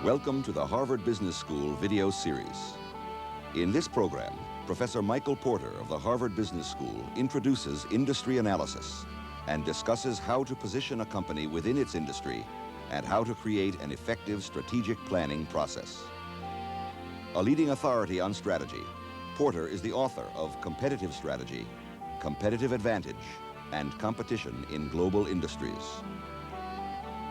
Welcome to the Harvard Business School video series. In this program, Professor Michael Porter of the Harvard Business School introduces industry analysis and discusses how to position a company within its industry and how to create an effective strategic planning process. A leading authority on strategy, Porter is the author of Competitive Strategy, Competitive Advantage, and Competition in Global Industries.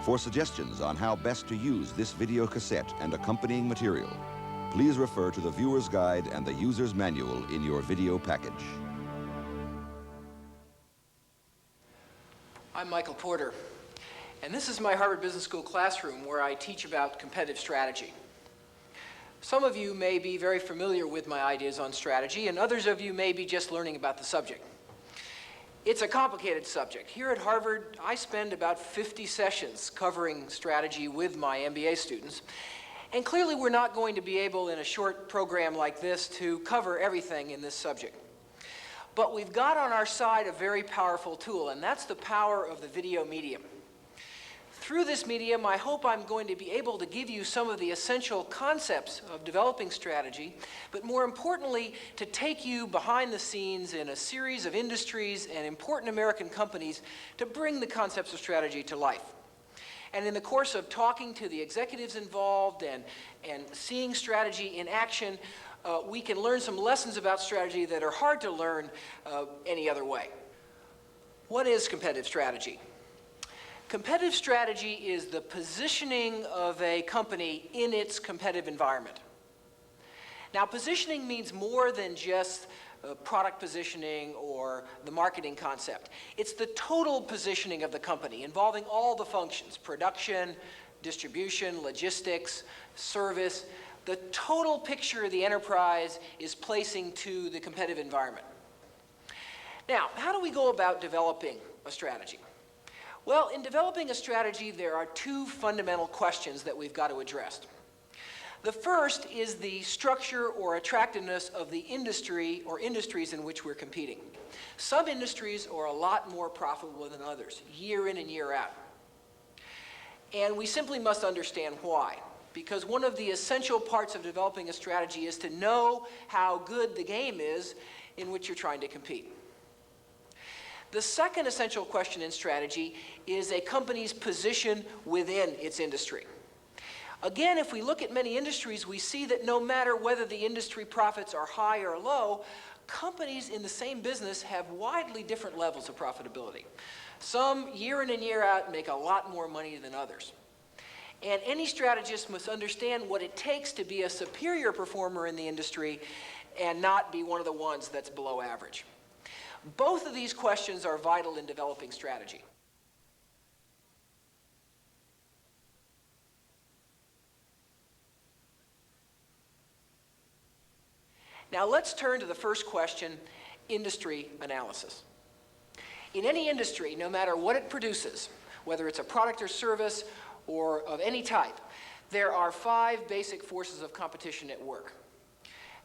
For suggestions on how best to use this video cassette and accompanying material, please refer to the viewer's guide and the user's manual in your video package. I'm Michael Porter, and this is my Harvard Business School classroom where I teach about competitive strategy. Some of you may be very familiar with my ideas on strategy, and others of you may be just learning about the subject. It's a complicated subject. Here at Harvard, I spend about 50 sessions covering strategy with my MBA students. And clearly, we're not going to be able, in a short program like this, to cover everything in this subject. But we've got on our side a very powerful tool, and that's the power of the video medium. Through this medium, I hope I'm going to be able to give you some of the essential concepts of developing strategy, but more importantly, to take you behind the scenes in a series of industries and important American companies to bring the concepts of strategy to life. And in the course of talking to the executives involved and seeing strategy in action, we can learn some lessons about strategy that are hard to learn any other way. What is competitive strategy? Competitive strategy is the positioning of a company in its competitive environment. Now, positioning means more than just product positioning or the marketing concept. It's the total positioning of the company involving all the functions: production, distribution, logistics, service. The total picture of the enterprise is placing to the competitive environment. Now, how do we go about developing a strategy? Well, in developing a strategy, there are two fundamental questions that we've got to address. The first is the structure or attractiveness of the industry or industries in which we're competing. Some industries are a lot more profitable than others, year in and year out. And we simply must understand why. Because one of the essential parts of developing a strategy is to know how good the game is in which you're trying to compete. The second essential question in strategy is a company's position within its industry. Again, if we look at many industries, we see that no matter whether the industry profits are high or low, companies in the same business have widely different levels of profitability. Some, year in and year out, make a lot more money than others. And any strategist must understand what it takes to be a superior performer in the industry and not be one of the ones that's below average. Both of these questions are vital in developing strategy. Now let's turn to the first question, industry analysis. In any industry, no matter what it produces, whether it's a product or service or of any type, there are 5 basic forces of competition at work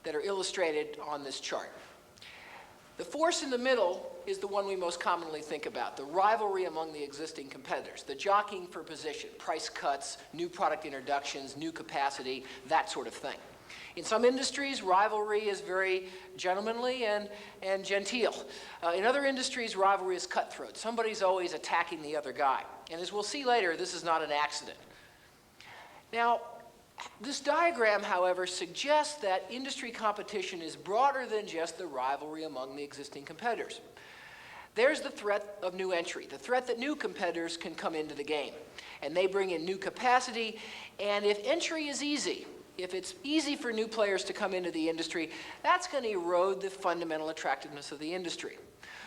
that are illustrated on this chart. The force in the middle is the one we most commonly think about, the rivalry among the existing competitors, the jockeying for position, price cuts, new product introductions, new capacity, that sort of thing. In some industries, rivalry is very gentlemanly and genteel. In other industries, rivalry is cutthroat. Somebody's always attacking the other guy. And as we'll see later, this is not an accident. Now, this diagram, however, suggests that industry competition is broader than just the rivalry among the existing competitors. There's the threat of new entry, the threat that new competitors can come into the game. And they bring in new capacity, and if entry is easy, if it's easy for new players to come into the industry, that's going to erode the fundamental attractiveness of the industry.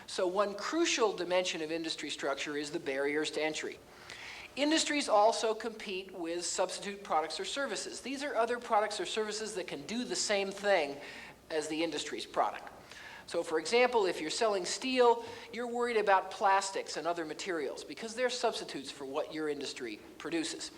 So one crucial dimension of industry structure is the barriers to entry. Industries also compete with substitute products or services. These are other products or services that can do the same thing as the industry's product. So for example, if you're selling steel, you're worried about plastics and other materials because they're substitutes for what your industry produces.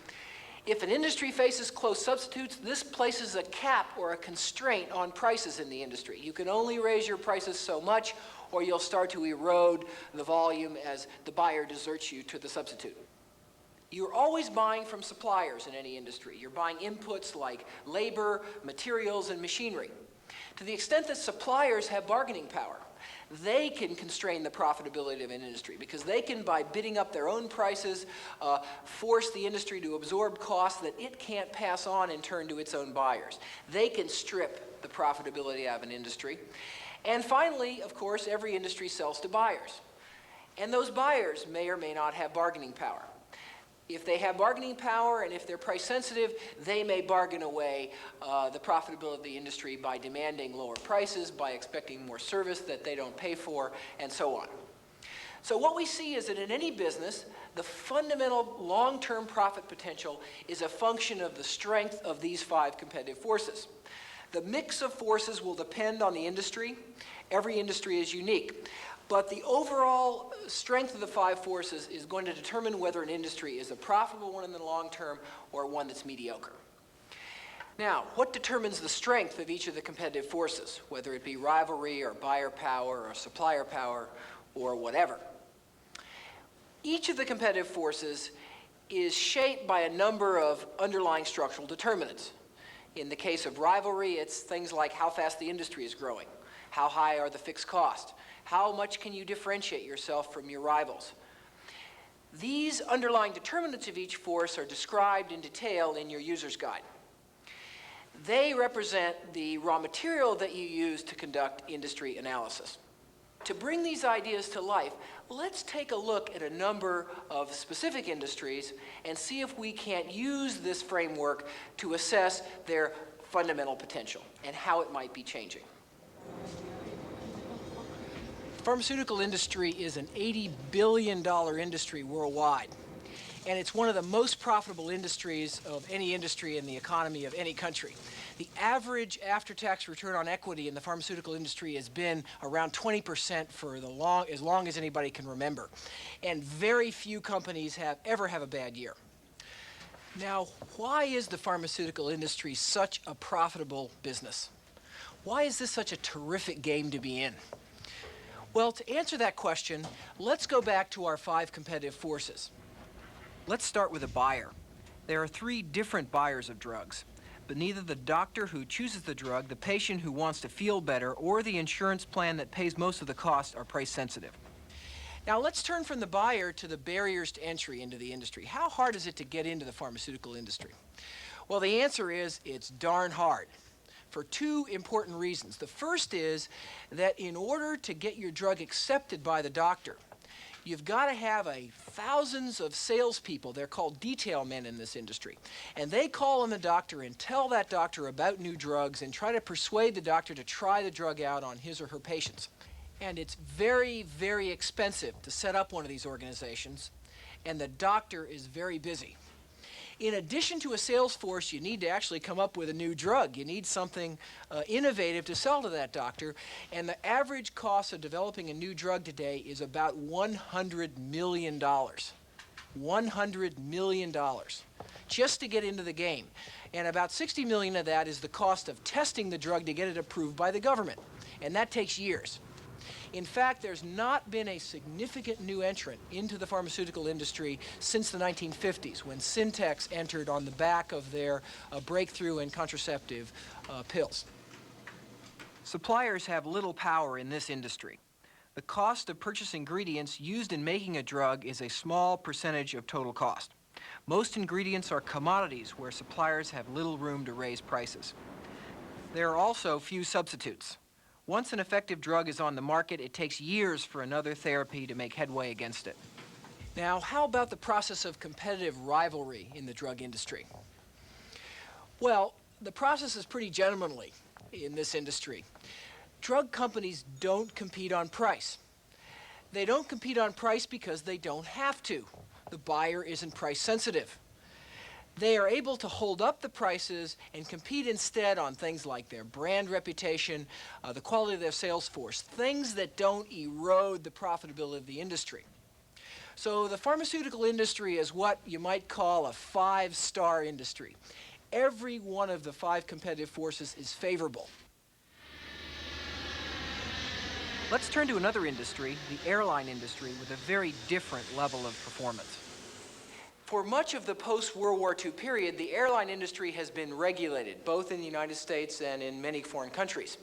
If an industry faces close substitutes, this places a cap or a constraint on prices in the industry. You can only raise your prices so much, or you'll start to erode the volume as the buyer deserts you to the substitute. You're always buying from suppliers in any industry. You're buying inputs like labor, materials, and machinery. To the extent that suppliers have bargaining power, they can constrain the profitability of an industry because they can, by bidding up their own prices, force the industry to absorb costs that it can't pass on in turn to its own buyers. They can strip the profitability out of an industry. And finally, of course, every industry sells to buyers. And those buyers may or may not have bargaining power. If they have bargaining power and if they're price sensitive, they may bargain away the profitability of the industry by demanding lower prices, by expecting more service that they don't pay for, and so on. So what we see is that in any business, the fundamental long-term profit potential is a function of the strength of these 5 competitive forces. The mix of forces will depend on the industry. Every industry is unique. But the overall strength of the 5 forces is going to determine whether an industry is a profitable one in the long term or one that's mediocre. Now, what determines the strength of each of the competitive forces, whether it be rivalry or buyer power or supplier power or whatever? Each of the competitive forces is shaped by a number of underlying structural determinants. In the case of rivalry, it's things like how fast the industry is growing, how high are the fixed costs, how much can you differentiate yourself from your rivals? These underlying determinants of each force are described in detail in your user's guide. They represent the raw material that you use to conduct industry analysis. To bring these ideas to life, let's take a look at a number of specific industries and see if we can't use this framework to assess their fundamental potential and how it might be changing. The pharmaceutical industry is an $80 billion industry worldwide, and it's one of the most profitable industries of any industry in the economy of any country. The average after-tax return on equity in the pharmaceutical industry has been around 20% for as long as anybody can remember, and very few companies ever have a bad year. Now, why is the pharmaceutical industry such a profitable business? Why is this such a terrific game to be in? Well, to answer that question, let's go back to our 5 competitive forces. Let's start with a buyer. There are 3 different buyers of drugs, but neither the doctor who chooses the drug, the patient who wants to feel better, or the insurance plan that pays most of the cost are price sensitive. Now let's turn from the buyer to the barriers to entry into the industry. How hard is it to get into the pharmaceutical industry? Well, the answer is it's darn hard, for 2 important reasons. The first is that in order to get your drug accepted by the doctor, you've got to have thousands of salespeople. They're called detail men in this industry. And they call on the doctor and tell that doctor about new drugs and try to persuade the doctor to try the drug out on his or her patients. And it's very, very expensive to set up one of these organizations, and the doctor is very busy. In addition to a sales force, you need to actually come up with a new drug. You need something innovative to sell to that doctor. And the average cost of developing a new drug today is about $100 million. $100 million just to get into the game. And about $60 million of that is the cost of testing the drug to get it approved by the government. And that takes years. In fact, there's not been a significant new entrant into the pharmaceutical industry since the 1950s, when Syntex entered on the back of their breakthrough in contraceptive pills. Suppliers have little power in this industry. The cost of purchasing ingredients used in making a drug is a small percentage of total cost. Most ingredients are commodities where suppliers have little room to raise prices. There are also few substitutes. Once an effective drug is on the market, it takes years for another therapy to make headway against it. Now, how about the process of competitive rivalry in the drug industry? Well, the process is pretty gentlemanly in this industry. Drug companies don't compete on price. They don't compete on price because they don't have to. The buyer isn't price sensitive. They are able to hold up the prices and compete instead on things like their brand reputation, the quality of their sales force, things that don't erode the profitability of the industry. So the pharmaceutical industry is what you might call a 5-star industry. Every one of the 5 competitive forces is favorable. Let's turn to another industry, the airline industry, with a very different level of performance. For much of the post-World War II period, the airline industry has been regulated, both in the United States and in many foreign countries.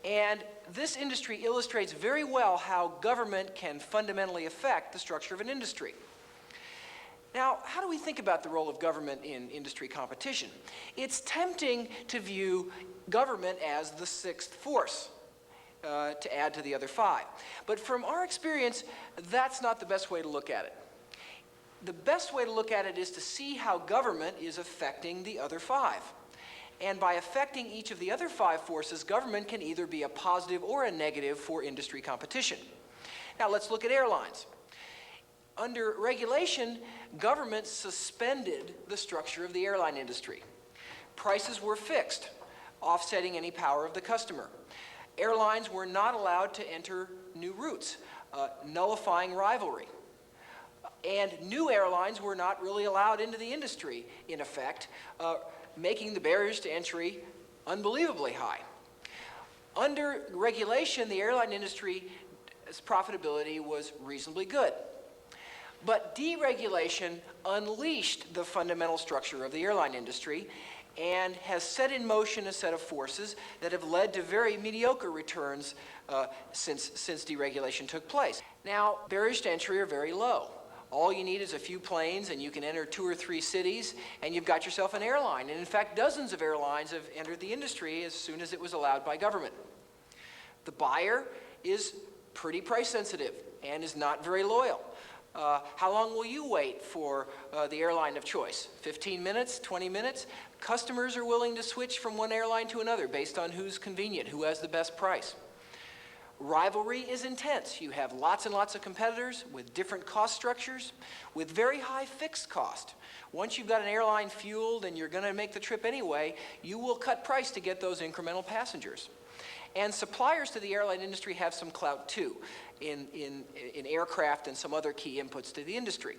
And this industry illustrates very well how government can fundamentally affect the structure of an industry. Now, how do we think about the role of government in industry competition? It's tempting to view government as the sixth force, to add to the other five. But from our experience, that's not the best way to look at it. The best way to look at it is to see how government is affecting the other five. And by affecting each of the other five forces, government can either be a positive or a negative for industry competition. Now let's look at airlines. Under regulation, government suspended the structure of the airline industry. Prices were fixed, offsetting any power of the customer. Airlines were not allowed to enter new routes, nullifying rivalry. And new airlines were not really allowed into the industry, in effect, making the barriers to entry unbelievably high. Under regulation, the airline industry's profitability was reasonably good. But deregulation unleashed the fundamental structure of the airline industry and has set in motion a set of forces that have led to very mediocre returns since deregulation took place. Now, barriers to entry are very low. All you need is a few planes and you can enter 2 or 3 cities and you've got yourself an airline. And in fact, dozens of airlines have entered the industry as soon as it was allowed by government. The buyer is pretty price sensitive and is not very loyal. How long will you wait for the airline of choice? 15 minutes, 20 minutes? Customers are willing to switch from one airline to another based on who's convenient, who has the best price. Rivalry is intense. You have lots and lots of competitors with different cost structures, with very high fixed cost. Once you've got an airline fueled and you're going to make the trip anyway, you will cut price to get those incremental passengers. And suppliers to the airline industry have some clout too, in aircraft and some other key inputs to the industry.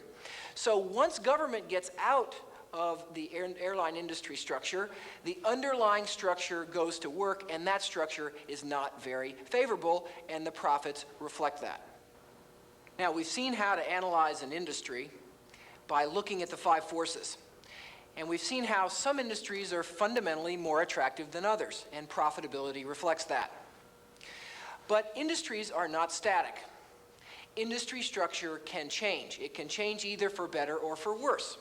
So once government gets out of the airline industry structure, the underlying structure goes to work, and that structure is not very favorable, and the profits reflect that. Now, we've seen how to analyze an industry by looking at the 5 forces. And we've seen how some industries are fundamentally more attractive than others, and profitability reflects that. But industries are not static. Industry structure can change. It can change either for better or for worse,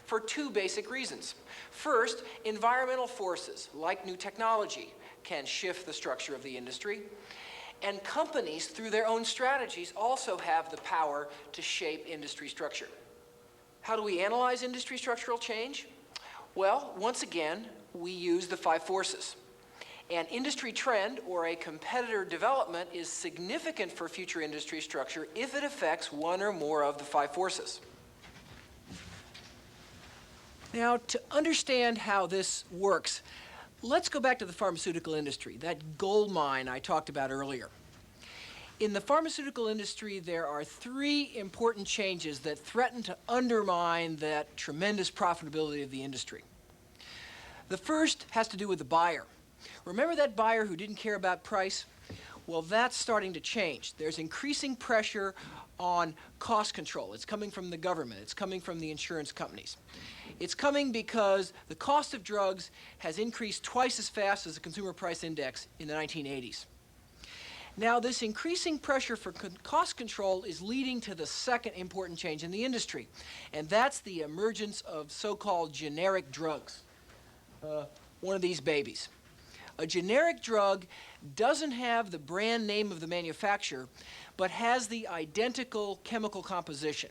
for 2 basic reasons. First, environmental forces, like new technology, can shift the structure of the industry. And companies, through their own strategies, also have the power to shape industry structure. How do we analyze industry structural change? Well, once again, we use the 5 forces. An industry trend or a competitor development is significant for future industry structure if it affects one or more of the 5 forces. Now, to understand how this works, let's go back to the pharmaceutical industry, that gold mine I talked about earlier. In the pharmaceutical industry, there are 3 important changes that threaten to undermine that tremendous profitability of the industry. The first has to do with the buyer. Remember that buyer who didn't care about price? Well, that's starting to change. There's increasing pressure on cost control. It's coming from the government. It's coming from the insurance companies. It's coming because the cost of drugs has increased twice as fast as the consumer price index in the 1980s. Now, this increasing pressure for cost control is leading to the second important change in the industry, and that's the emergence of so-called generic drugs. One of these babies. A generic drug doesn't have the brand name of the manufacturer, but has the identical chemical composition.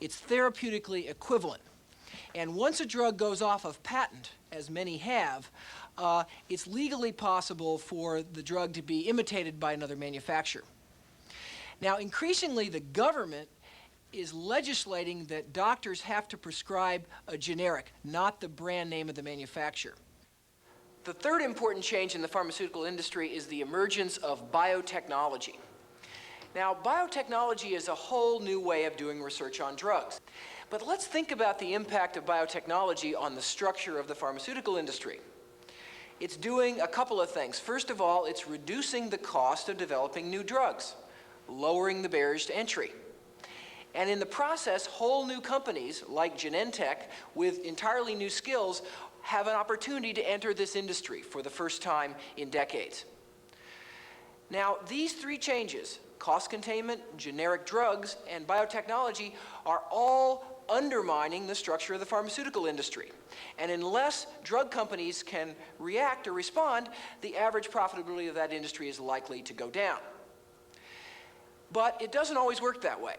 It's therapeutically equivalent. And once a drug goes off of patent, as many have, it's legally possible for the drug to be imitated by another manufacturer. Now, increasingly, the government is legislating that doctors have to prescribe a generic, not the brand name of the manufacturer. The third important change in the pharmaceutical industry is the emergence of biotechnology. Now, biotechnology is a whole new way of doing research on drugs. But let's think about the impact of biotechnology on the structure of the pharmaceutical industry. It's doing a couple of things. First of all, it's reducing the cost of developing new drugs, lowering the barriers to entry. And in the process, whole new companies like Genentech with entirely new skills have an opportunity to enter this industry for the first time in decades. Now, these three changes, cost containment, generic drugs, and biotechnology, are all undermining the structure of the pharmaceutical industry. And unless drug companies can react or respond, the average profitability of that industry is likely to go down. But it doesn't always work that way.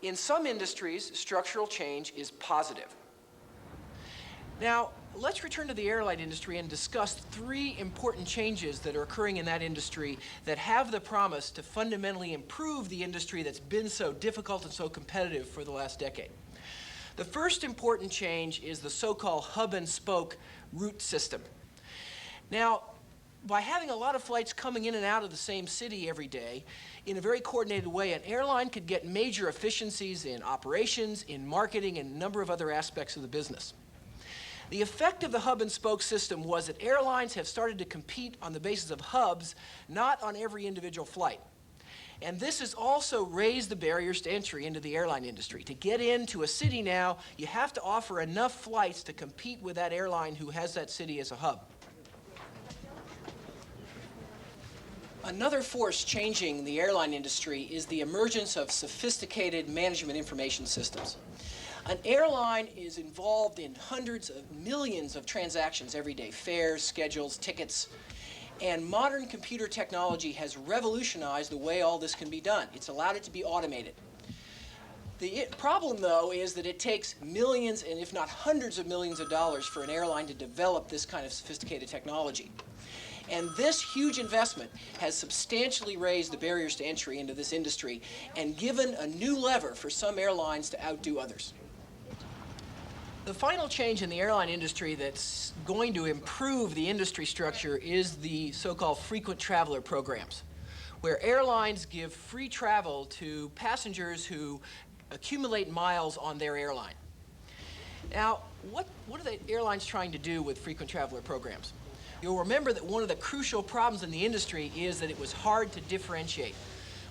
In some industries, structural change is positive. Now, let's return to the airline industry and discuss three important changes that are occurring in that industry that have the promise to fundamentally improve the industry that's been so difficult and so competitive for the last decade. The first important change is the so-called hub and spoke route system. Now, by having a lot of flights coming in and out of the same city every day in a very coordinated way, an airline could get major efficiencies in operations, in marketing, and a number of other aspects of the business. The effect of the hub and spoke system was that airlines have started to compete on the basis of hubs, not on every individual flight. And this has also raised the barriers to entry into the airline industry. To get into a city now, you have to offer enough flights to compete with that airline who has that city as a hub. Another force changing the airline industry is the emergence of sophisticated management information systems. An airline is involved in hundreds of millions of transactions every day, fares, schedules, tickets, and modern computer technology has revolutionized the way all this can be done. It's allowed it to be automated. The problem, though, is that it takes millions, and if not hundreds of millions of dollars for an airline to develop this kind of sophisticated technology. And this huge investment has substantially raised the barriers to entry into this industry and given a new lever for some airlines to outdo others. The final change in the airline industry that's going to improve the industry structure is the so-called frequent traveler programs, where airlines give free travel to passengers who accumulate miles on their airline. Now, what are the airlines trying to do with frequent traveler programs? You'll remember that one of the crucial problems in the industry is that it was hard to differentiate.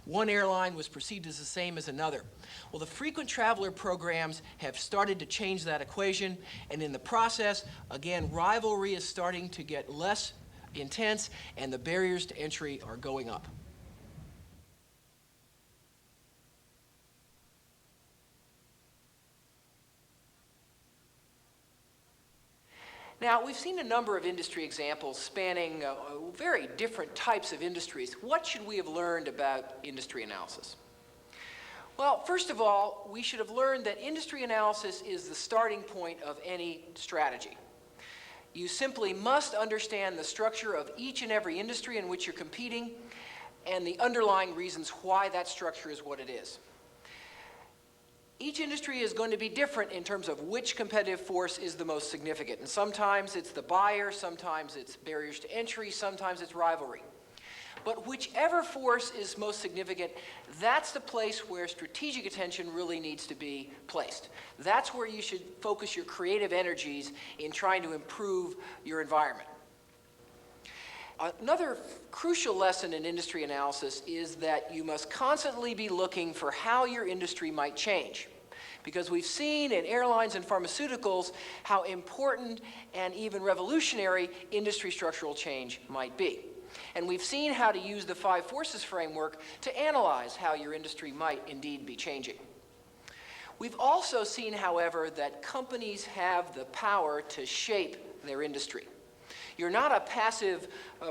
One airline was perceived as the same as another. Well, the frequent traveler programs have started to change that equation, and in the process, again, rivalry is starting to get less intense, and the barriers to entry are going up. Now, we've seen a number of industry examples spanning very different types of industries. What should we have learned about industry analysis? Well, first of all, we should have learned that industry analysis is the starting point of any strategy. You simply must understand the structure of each and every industry in which you're competing and the underlying reasons why that structure is what it is. Each industry is going to be different in terms of which competitive force is the most significant. And sometimes it's the buyer, sometimes it's barriers to entry, sometimes it's rivalry. But whichever force is most significant, that's the place where strategic attention really needs to be placed. That's where you should focus your creative energies in trying to improve your environment. Another crucial lesson in industry analysis is that you must constantly be looking for how your industry might change. Because we've seen in airlines and pharmaceuticals how important and even revolutionary industry structural change might be. And we've seen how to use the 5 forces framework to analyze how your industry might indeed be changing. We've also seen, however, that companies have the power to shape their industry. You're not a passive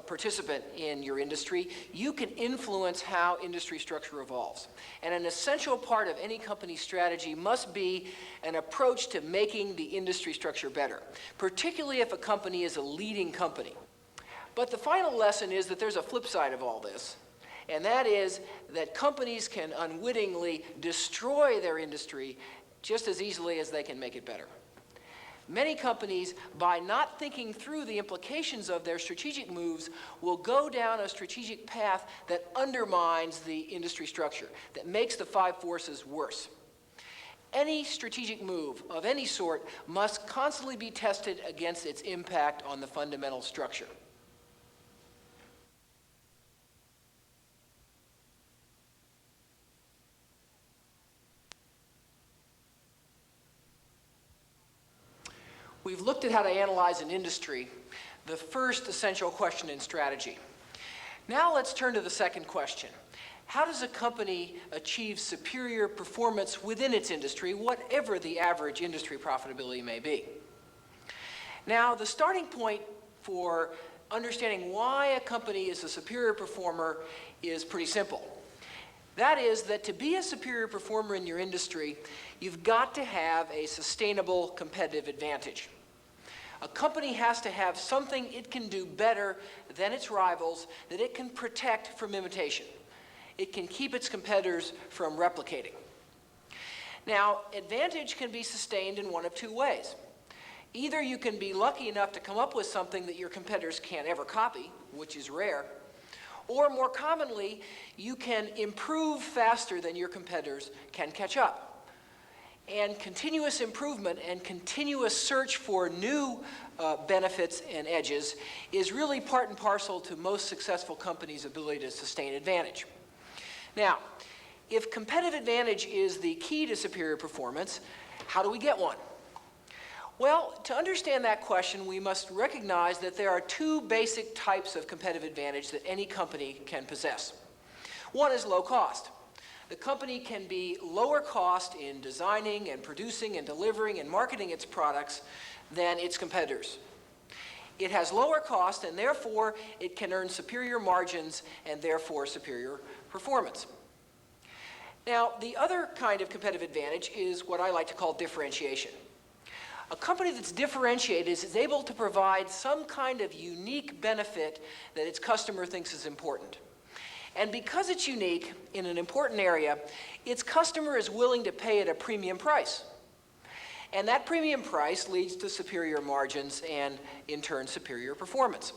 participant in your industry. You can influence how industry structure evolves. And an essential part of any company's strategy must be an approach to making the industry structure better, particularly if a company is a leading company. But the final lesson is that there's a flip side of all this, and that is that companies can unwittingly destroy their industry just as easily as they can make it better. Many companies, by not thinking through the implications of their strategic moves, will go down a strategic path that undermines the industry structure, that makes the 5 forces worse. Any strategic move of any sort must constantly be tested against its impact on the fundamental structure. We've looked at how to analyze an industry, the first essential question in strategy. Now let's turn to the second question. How does a company achieve superior performance within its industry, whatever the average industry profitability may be? Now, the starting point for understanding why a company is a superior performer is pretty simple. That is that to be a superior performer in your industry, you've got to have a sustainable competitive advantage. A company has to have something it can do better than its rivals that it can protect from imitation. It can keep its competitors from replicating. Now, advantage can be sustained in one of two ways. Either you can be lucky enough to come up with something that your competitors can't ever copy, which is rare, or more commonly, you can improve faster than your competitors can catch up. And continuous improvement and continuous search for new benefits and edges is really part and parcel to most successful companies' ability to sustain advantage. Now, if competitive advantage is the key to superior performance, how do we get one? Well, to understand that question, we must recognize that there are two basic types of competitive advantage that any company can possess. One is low cost. The company can be lower cost in designing and producing and delivering and marketing its products than its competitors. It has lower cost, and therefore it can earn superior margins and therefore superior performance. Now, the other kind of competitive advantage is what I like to call differentiation. A company that's differentiated is able to provide some kind of unique benefit that its customer thinks is important. And because it's unique in an important area, its customer is willing to pay it a premium price. And that premium price leads to superior margins and, in turn, superior performance.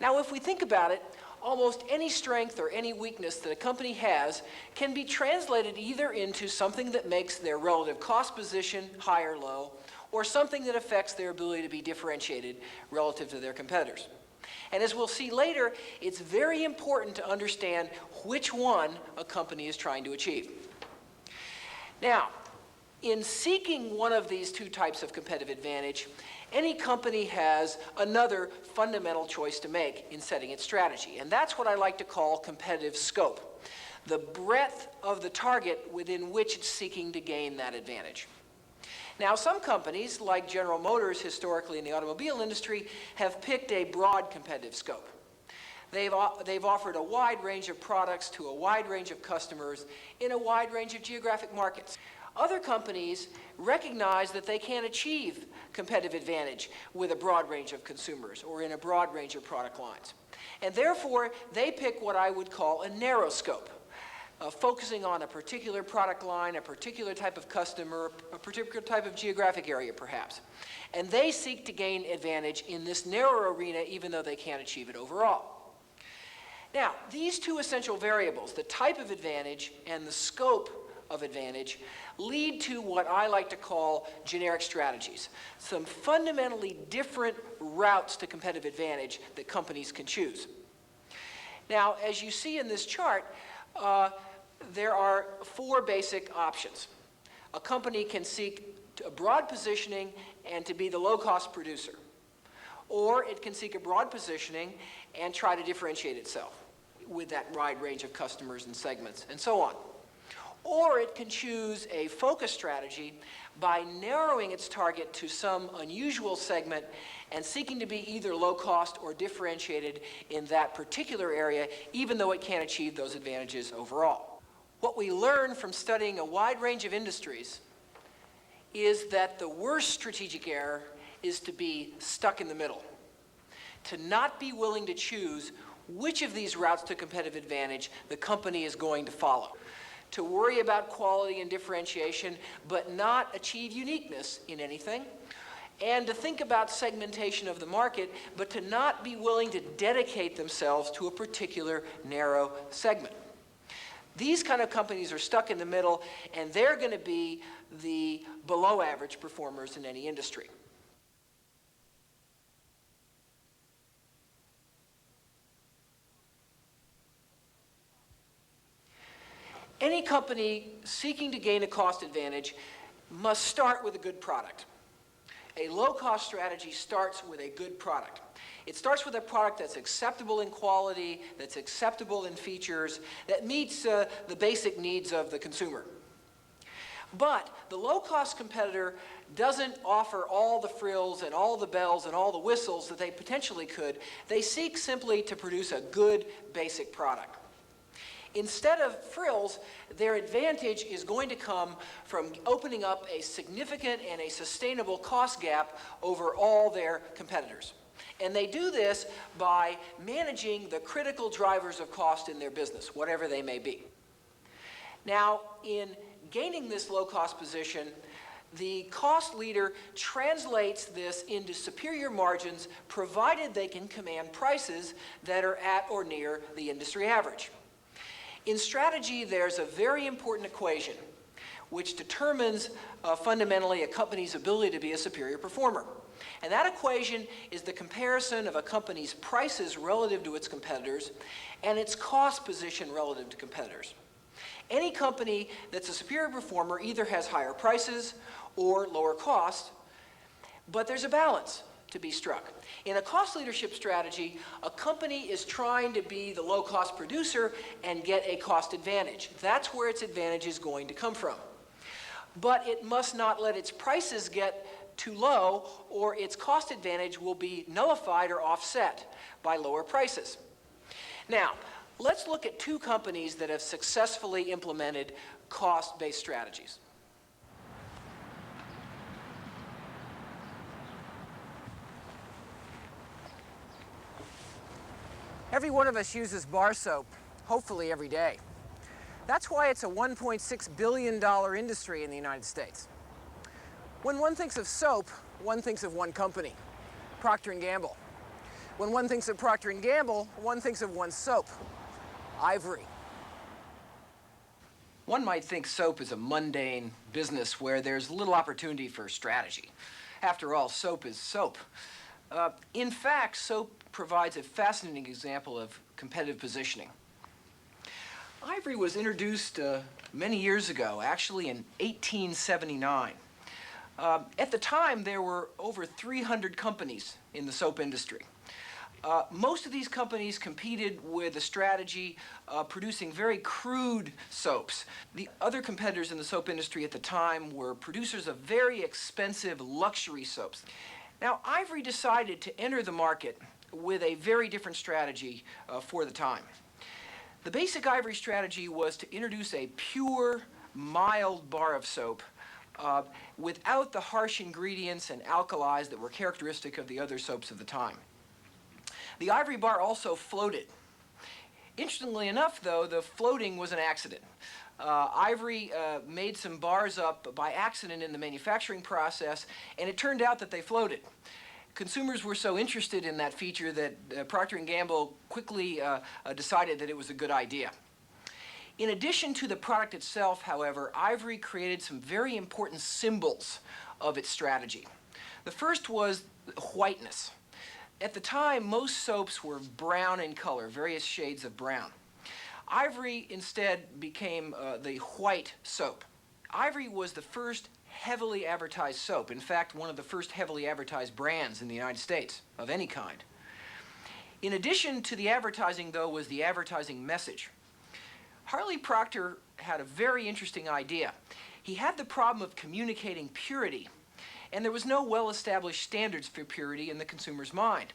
Now, if we think about it, almost any strength or any weakness that a company has can be translated either into something that makes their relative cost position high or low, or something that affects their ability to be differentiated relative to their competitors. And as we'll see later, it's very important to understand which one a company is trying to achieve. Now, in seeking one of these two types of competitive advantage, any company has another fundamental choice to make in setting its strategy, and that's what I like to call competitive scope, the breadth of the target within which it's seeking to gain that advantage. Now, some companies, like General Motors historically in the automobile industry, have picked a broad competitive scope. They've offered a wide range of products to a wide range of customers in a wide range of geographic markets. Other companies recognize that they can't achieve competitive advantage with a broad range of consumers or in a broad range of product lines. And therefore, they pick what I would call a narrow scope, focusing on a particular product line, a particular type of customer, a particular type of geographic area, perhaps. And they seek to gain advantage in this narrow arena, even though they can't achieve it overall. Now, these two essential variables, the type of advantage and the scope of advantage, lead to what I like to call generic strategies, some fundamentally different routes to competitive advantage that companies can choose. Now, as you see in this chart, there are four basic options. A company can seek a broad positioning and to be the low-cost producer. Or it can seek a broad positioning and try to differentiate itself with that wide range of customers and segments, and so on. Or it can choose a focus strategy by narrowing its target to some unusual segment and seeking to be either low-cost or differentiated in that particular area, even though it can't achieve those advantages overall. What we learn from studying a wide range of industries is that the worst strategic error is to be stuck in the middle, to not be willing to choose which of these routes to competitive advantage the company is going to follow, to worry about quality and differentiation, but not achieve uniqueness in anything, and to think about segmentation of the market, but to not be willing to dedicate themselves to a particular narrow segment. These kind of companies are stuck in the middle, and they're going to be the below-average performers in any industry. Any company seeking to gain a cost advantage must start with a good product. A low-cost strategy starts with a good product. It starts with a product that's acceptable in quality, that's acceptable in features, that meets the basic needs of the consumer. But the low-cost competitor doesn't offer all the frills and all the bells and all the whistles that they potentially could. They seek simply to produce a good basic product. Instead of frills, their advantage is going to come from opening up a significant and a sustainable cost gap over all their competitors. And they do this by managing the critical drivers of cost in their business, whatever they may be. Now, in gaining this low-cost position, the cost leader translates this into superior margins, provided they can command prices that are at or near the industry average. In strategy, there's a very important equation which determines fundamentally a company's ability to be a superior performer. And that equation is the comparison of a company's prices relative to its competitors and its cost position relative to competitors. Any company that's a superior performer either has higher prices or lower costs, but there's a balance to be struck. In a cost leadership strategy, a company is trying to be the low-cost producer and get a cost advantage. That's where its advantage is going to come from. But it must not let its prices get too low, or its cost advantage will be nullified or offset by lower prices. Now, let's look at two companies that have successfully implemented cost-based strategies. Every one of us uses bar soap, hopefully every day. That's why it's a $1.6 billion industry in the United States. When one thinks of soap, one thinks of one company, Procter & Gamble. When one thinks of Procter & Gamble, one thinks of one soap, Ivory. One might think soap is a mundane business where there's little opportunity for strategy. After all, soap is soap. In fact, soap provides a fascinating example of competitive positioning. Ivory was introduced many years ago, actually in 1879. At the time, there were over 300 companies in the soap industry. Most of these companies competed with a strategy producing very crude soaps. The other competitors in the soap industry at the time were producers of very expensive luxury soaps. Now, Ivory decided to enter the market with a very different strategy for the time. The basic Ivory strategy was to introduce a pure, mild bar of soap without the harsh ingredients and alkalis that were characteristic of the other soaps of the time. The Ivory bar also floated. Interestingly enough, though, the floating was an accident. Ivory made some bars up by accident in the manufacturing process, and it turned out that they floated. Consumers were so interested in that feature that Procter & Gamble quickly decided that it was a good idea. In addition to the product itself, however, Ivory created some very important symbols of its strategy. The first was whiteness. At the time, most soaps were brown in color, various shades of brown. Ivory instead became the white soap. Ivory was the first heavily advertised soap. In fact, one of the first heavily advertised brands in the United States of any kind. In addition to the advertising, though, was the advertising message. Harley Procter had a very interesting idea. He had the problem of communicating purity, and there was no well-established standards for purity in the consumer's mind.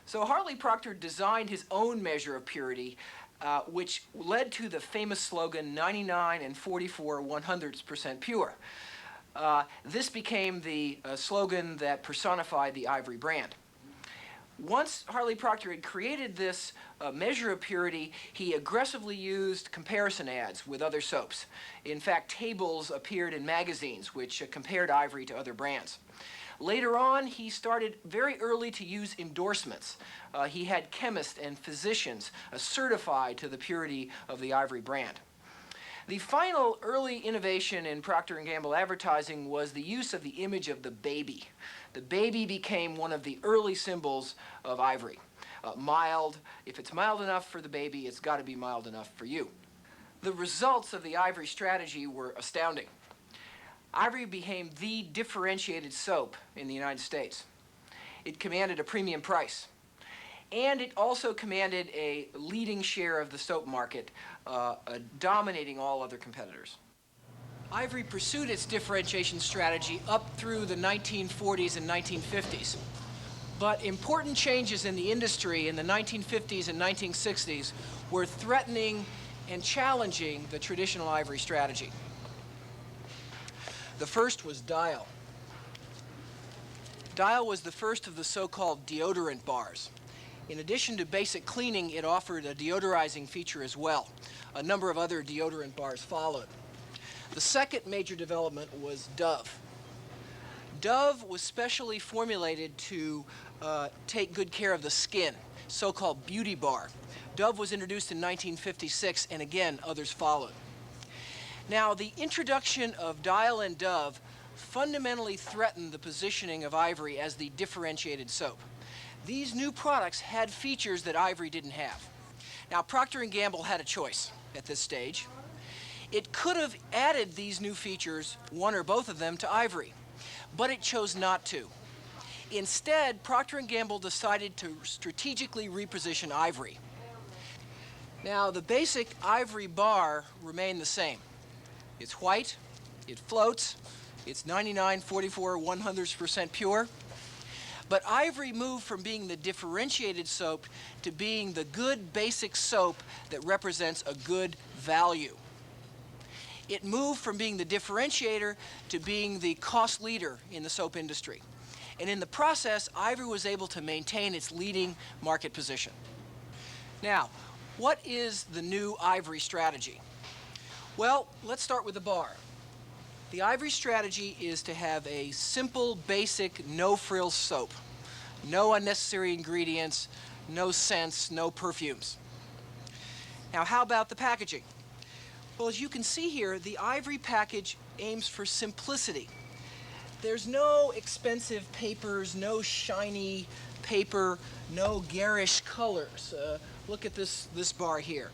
So Harley Procter designed his own measure of purity, which led to the famous slogan 99 and 44 100% pure. This became the slogan that personified the Ivory brand. Once Harley Procter had created this measure of purity, he aggressively used comparison ads with other soaps. In fact, tables appeared in magazines which compared Ivory to other brands. Later on, he started very early to use endorsements. He had chemists and physicians certified to the purity of the Ivory brand. The final early innovation in Procter & Gamble advertising was the use of the image of the baby. The baby became one of the early symbols of Ivory. Mild, if it's mild enough for the baby, it's got to be mild enough for you. The results of the Ivory strategy were astounding. Ivory became the differentiated soap in the United States. It commanded a premium price. And it also commanded a leading share of the soap market, dominating all other competitors. Ivory pursued its differentiation strategy up through the 1940s and 1950s. But important changes in the industry in the 1950s and 1960s were threatening and challenging the traditional Ivory strategy. The first was Dial. Dial was the first of the so-called deodorant bars. In addition to basic cleaning, it offered a deodorizing feature as well. A number of other deodorant bars followed. The second major development was Dove. Dove was specially formulated to take good care of the skin, so-called beauty bar. Dove was introduced in 1956, and again, others followed. Now, the introduction of Dial and Dove fundamentally threatened the positioning of Ivory as the differentiated soap. These new products had features that Ivory didn't have. Now, Procter & Gamble had a choice at this stage. It could have added these new features, one or both of them, to Ivory, but it chose not to. Instead, Procter & Gamble decided to strategically reposition Ivory. Now, the basic Ivory bar remained the same. It's white, it floats, it's 99, 44, 100% pure. But Ivory moved from being the differentiated soap to being the good basic soap that represents a good value. It moved from being the differentiator to being the cost leader in the soap industry. And in the process, Ivory was able to maintain its leading market position. Now, what is the new Ivory strategy? Well, let's start with the bar. The Ivory strategy is to have a simple, basic, no-frills soap. No unnecessary ingredients, no scents, no perfumes. Now, how about the packaging? Well, as you can see here, the Ivory package aims for simplicity. There's no expensive papers, no shiny paper, no garish colors. Look at this bar here.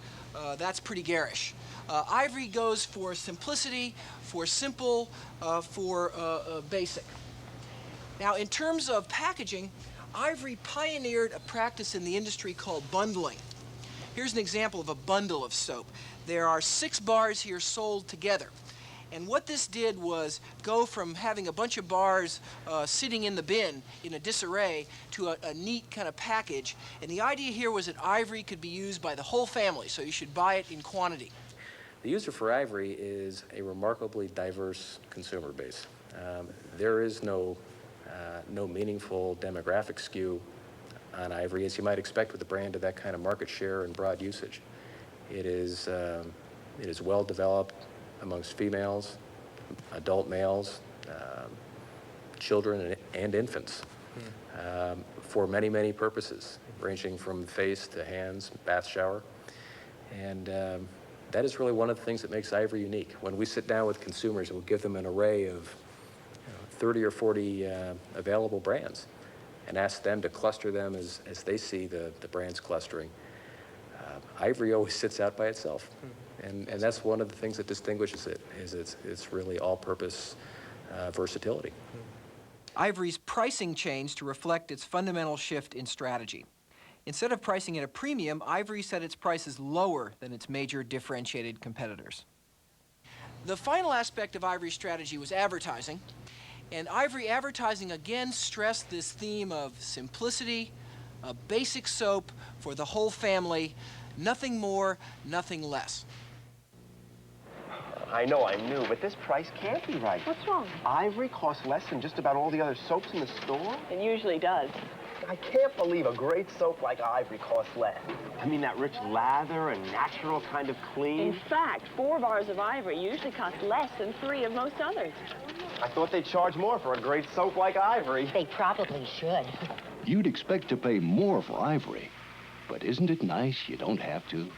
That's pretty garish. Ivory goes for simplicity, for simple, for basic. Now, in terms of packaging, Ivory pioneered a practice in the industry called bundling. Here's an example of a bundle of soap. There are 6 bars here sold together. And what this did was go from having a bunch of bars sitting in the bin in a disarray to a neat kind of package. And the idea here was that Ivory could be used by the whole family, so you should buy it in quantity. The user for Ivory is a remarkably diverse consumer base. There is no meaningful demographic skew on Ivory, as you might expect with a brand of that kind of market share and broad usage. It is well developed amongst females, adult males, children and infants, for many, many purposes, ranging from face to hands, bath, shower. And that is really one of the things that makes Ivory unique. When we sit down with consumers, we'll give them an array of 30 or 40 available brands and ask them to cluster them as they see the brands clustering. Ivory always sits out by itself. And that's one of the things that distinguishes it, is it's really all-purpose versatility. Ivory's pricing changed to reflect its fundamental shift in strategy. Instead of pricing at a premium, Ivory set its prices lower than its major differentiated competitors. The final aspect of Ivory's strategy was advertising, and Ivory advertising again stressed this theme of simplicity, a basic soap for the whole family, nothing more, nothing less. I know I'm new, but this price can't be right. What's wrong? Ivory costs less than just about all the other soaps in the store? It usually does. I can't believe a great soap like Ivory costs less. I mean, that rich lather and natural kind of clean. In fact, 4 bars of Ivory usually cost less than 3 of most others. I thought they'd charge more for a great soap like Ivory. They probably should. You'd expect to pay more for Ivory, but isn't it nice you don't have to?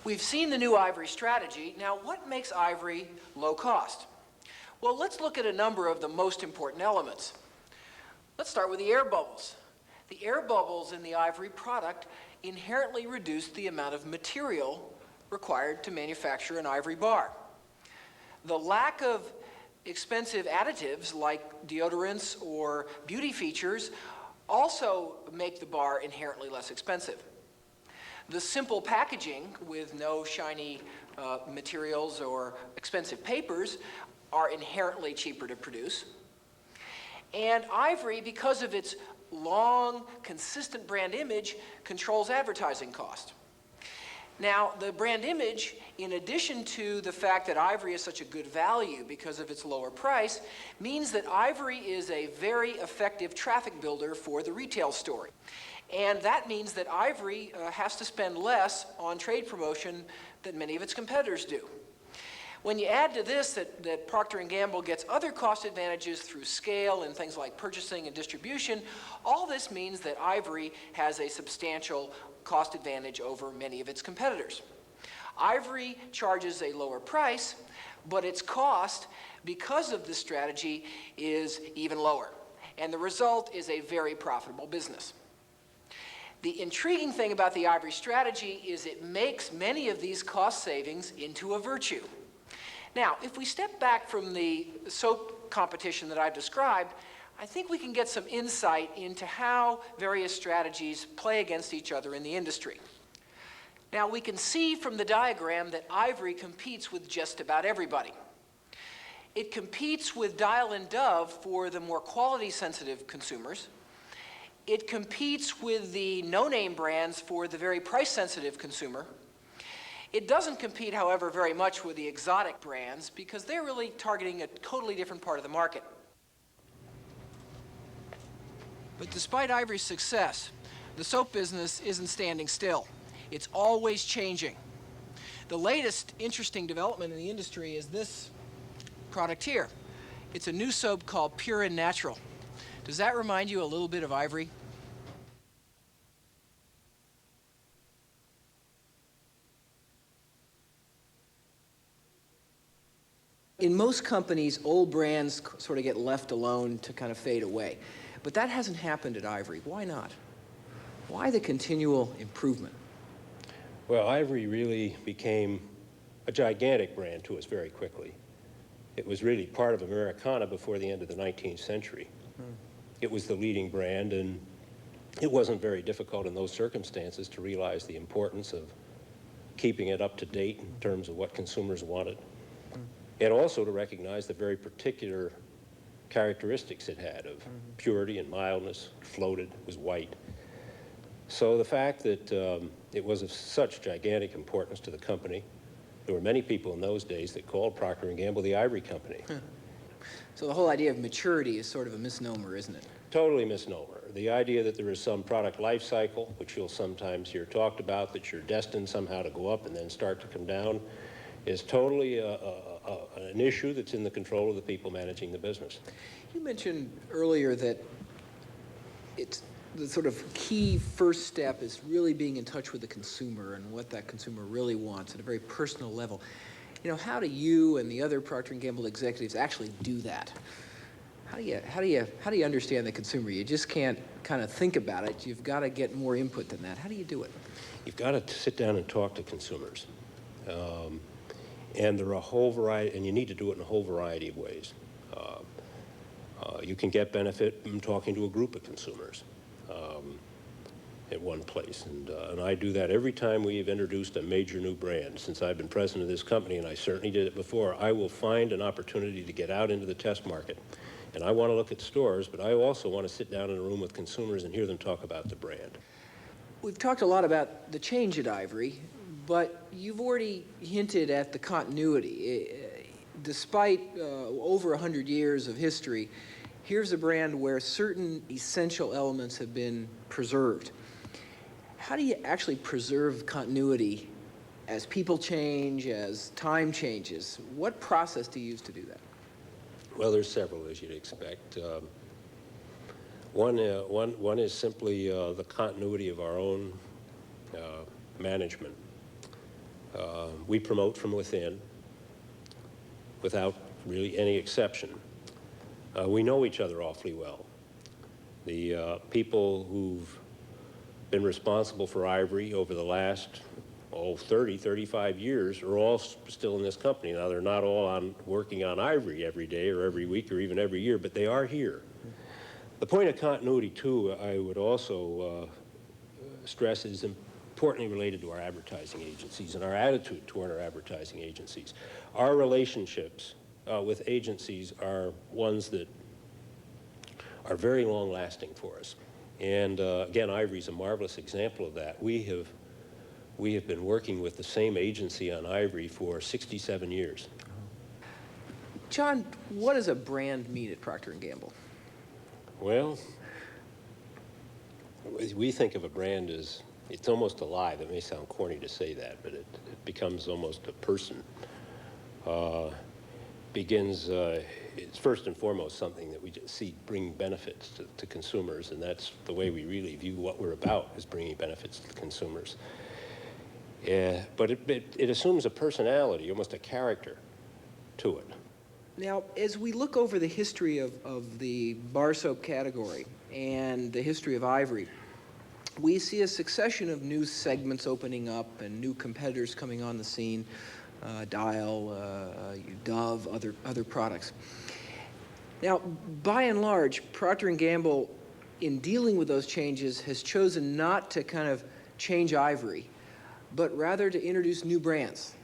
We've seen the new Ivory strategy. Now, what makes Ivory low cost? Well, let's look at a number of the most important elements. Let's start with the air bubbles. The air bubbles in the Ivory product inherently reduce the amount of material required to manufacture an Ivory bar. The lack of expensive additives like deodorants or beauty features also make the bar inherently less expensive. The simple packaging with no shiny materials or expensive papers are inherently cheaper to produce. And Ivory, because of its long, consistent brand image, controls advertising cost. Now, the brand image, in addition to the fact that Ivory is such a good value because of its lower price, means that Ivory is a very effective traffic builder for the retail store. And that means that Ivory has to spend less on trade promotion than many of its competitors do. When you add to this that Procter & Gamble gets other cost advantages through scale and things like purchasing and distribution, all this means that Ivory has a substantial cost advantage over many of its competitors. Ivory charges a lower price, but its cost, because of this strategy, is even lower. And the result is a very profitable business. The intriguing thing about the Ivory strategy is it makes many of these cost savings into a virtue. Now, if we step back from the soap competition that I've described, I think we can get some insight into how various strategies play against each other in the industry. Now, we can see from the diagram that Ivory competes with just about everybody. It competes with Dial and Dove for the more quality-sensitive consumers. It competes with the no-name brands for the very price-sensitive consumer. It doesn't compete, however, very much with the exotic brands because they're really targeting a totally different part of the market. But despite Ivory's success, the soap business isn't standing still. It's always changing. The latest interesting development in the industry is this product here. It's a new soap called Pure and Natural. Does that remind you a little bit of Ivory? In most companies, old brands sort of get left alone to kind of fade away. But that hasn't happened at Ivory. Why not? Why the continual improvement? Well, Ivory really became a gigantic brand to us very quickly. It was really part of Americana before the end of the 19th century. It was the leading brand, and it wasn't very difficult in those circumstances to realize the importance of keeping it up to date in terms of what consumers wanted. And also to recognize the very particular characteristics it had of purity and mildness, floated, was white. So the fact that it was of such gigantic importance to the company, there were many people in those days that called Procter & Gamble the Ivory Company. So the whole idea of maturity is sort of a misnomer, isn't it? Totally misnomer. The idea that there is some product life cycle, which you'll sometimes hear talked about, that you're destined somehow to go up and then start to come down, is totally an issue that's in the control of the people managing the business. You mentioned earlier that it's the sort of key first step is really being in touch with the consumer and what that consumer really wants at a very personal level. You know, how do you and the other Procter & Gamble executives actually do that? How do you understand the consumer? You just can't kind of think about it. You've got to get more input than that. How do you do it? You've got to sit down and talk to consumers. And there are a whole variety, and you need to do it in a whole variety of ways. You can get benefit from talking to a group of consumers at one place. And I do that every time we've introduced a major new brand. Since I've been president of this company, and I certainly did it before, I will find an opportunity to get out into the test market. And I want to look at stores, but I also want to sit down in a room with consumers and hear them talk about the brand. We've talked a lot about the change at Ivory, but you've already hinted at the continuity. Despite over 100 years of history, here's a brand where certain essential elements have been preserved. How do you actually preserve continuity as people change, as time changes? What process do you use to do that? Well, there's several, as you'd expect. One is simply the continuity of our own management. We promote from within, without really any exception. We know each other awfully well. The people who've been responsible for Ivory over the last 30, 35 years are all still in this company. Now, they're not all working on Ivory every day or every week or even every year, but they are here. The point of continuity, too, I would also stress is importantly related to our advertising agencies and our attitude toward our advertising agencies. Our relationships with agencies are ones that are very long-lasting for us. And again, Ivory's a marvelous example of that. We have been working with the same agency on Ivory for 67 years. John, what does a brand mean at Procter & Gamble? Well, we think of a brand as, it's almost alive. It may sound corny to say that, but it becomes almost a person. It's first and foremost something that we just see bring benefits to consumers, and that's the way we really view what we're about, is bringing benefits to the consumers. But it assumes a personality, almost a character to it. Now, as we look over the history of the bar soap category and the history of Ivory, we see a succession of new segments opening up and new competitors coming on the scene, Dial, Dove, other products. Now, by and large, Procter & Gamble, in dealing with those changes, has chosen not to kind of change Ivory, but rather to introduce new brands.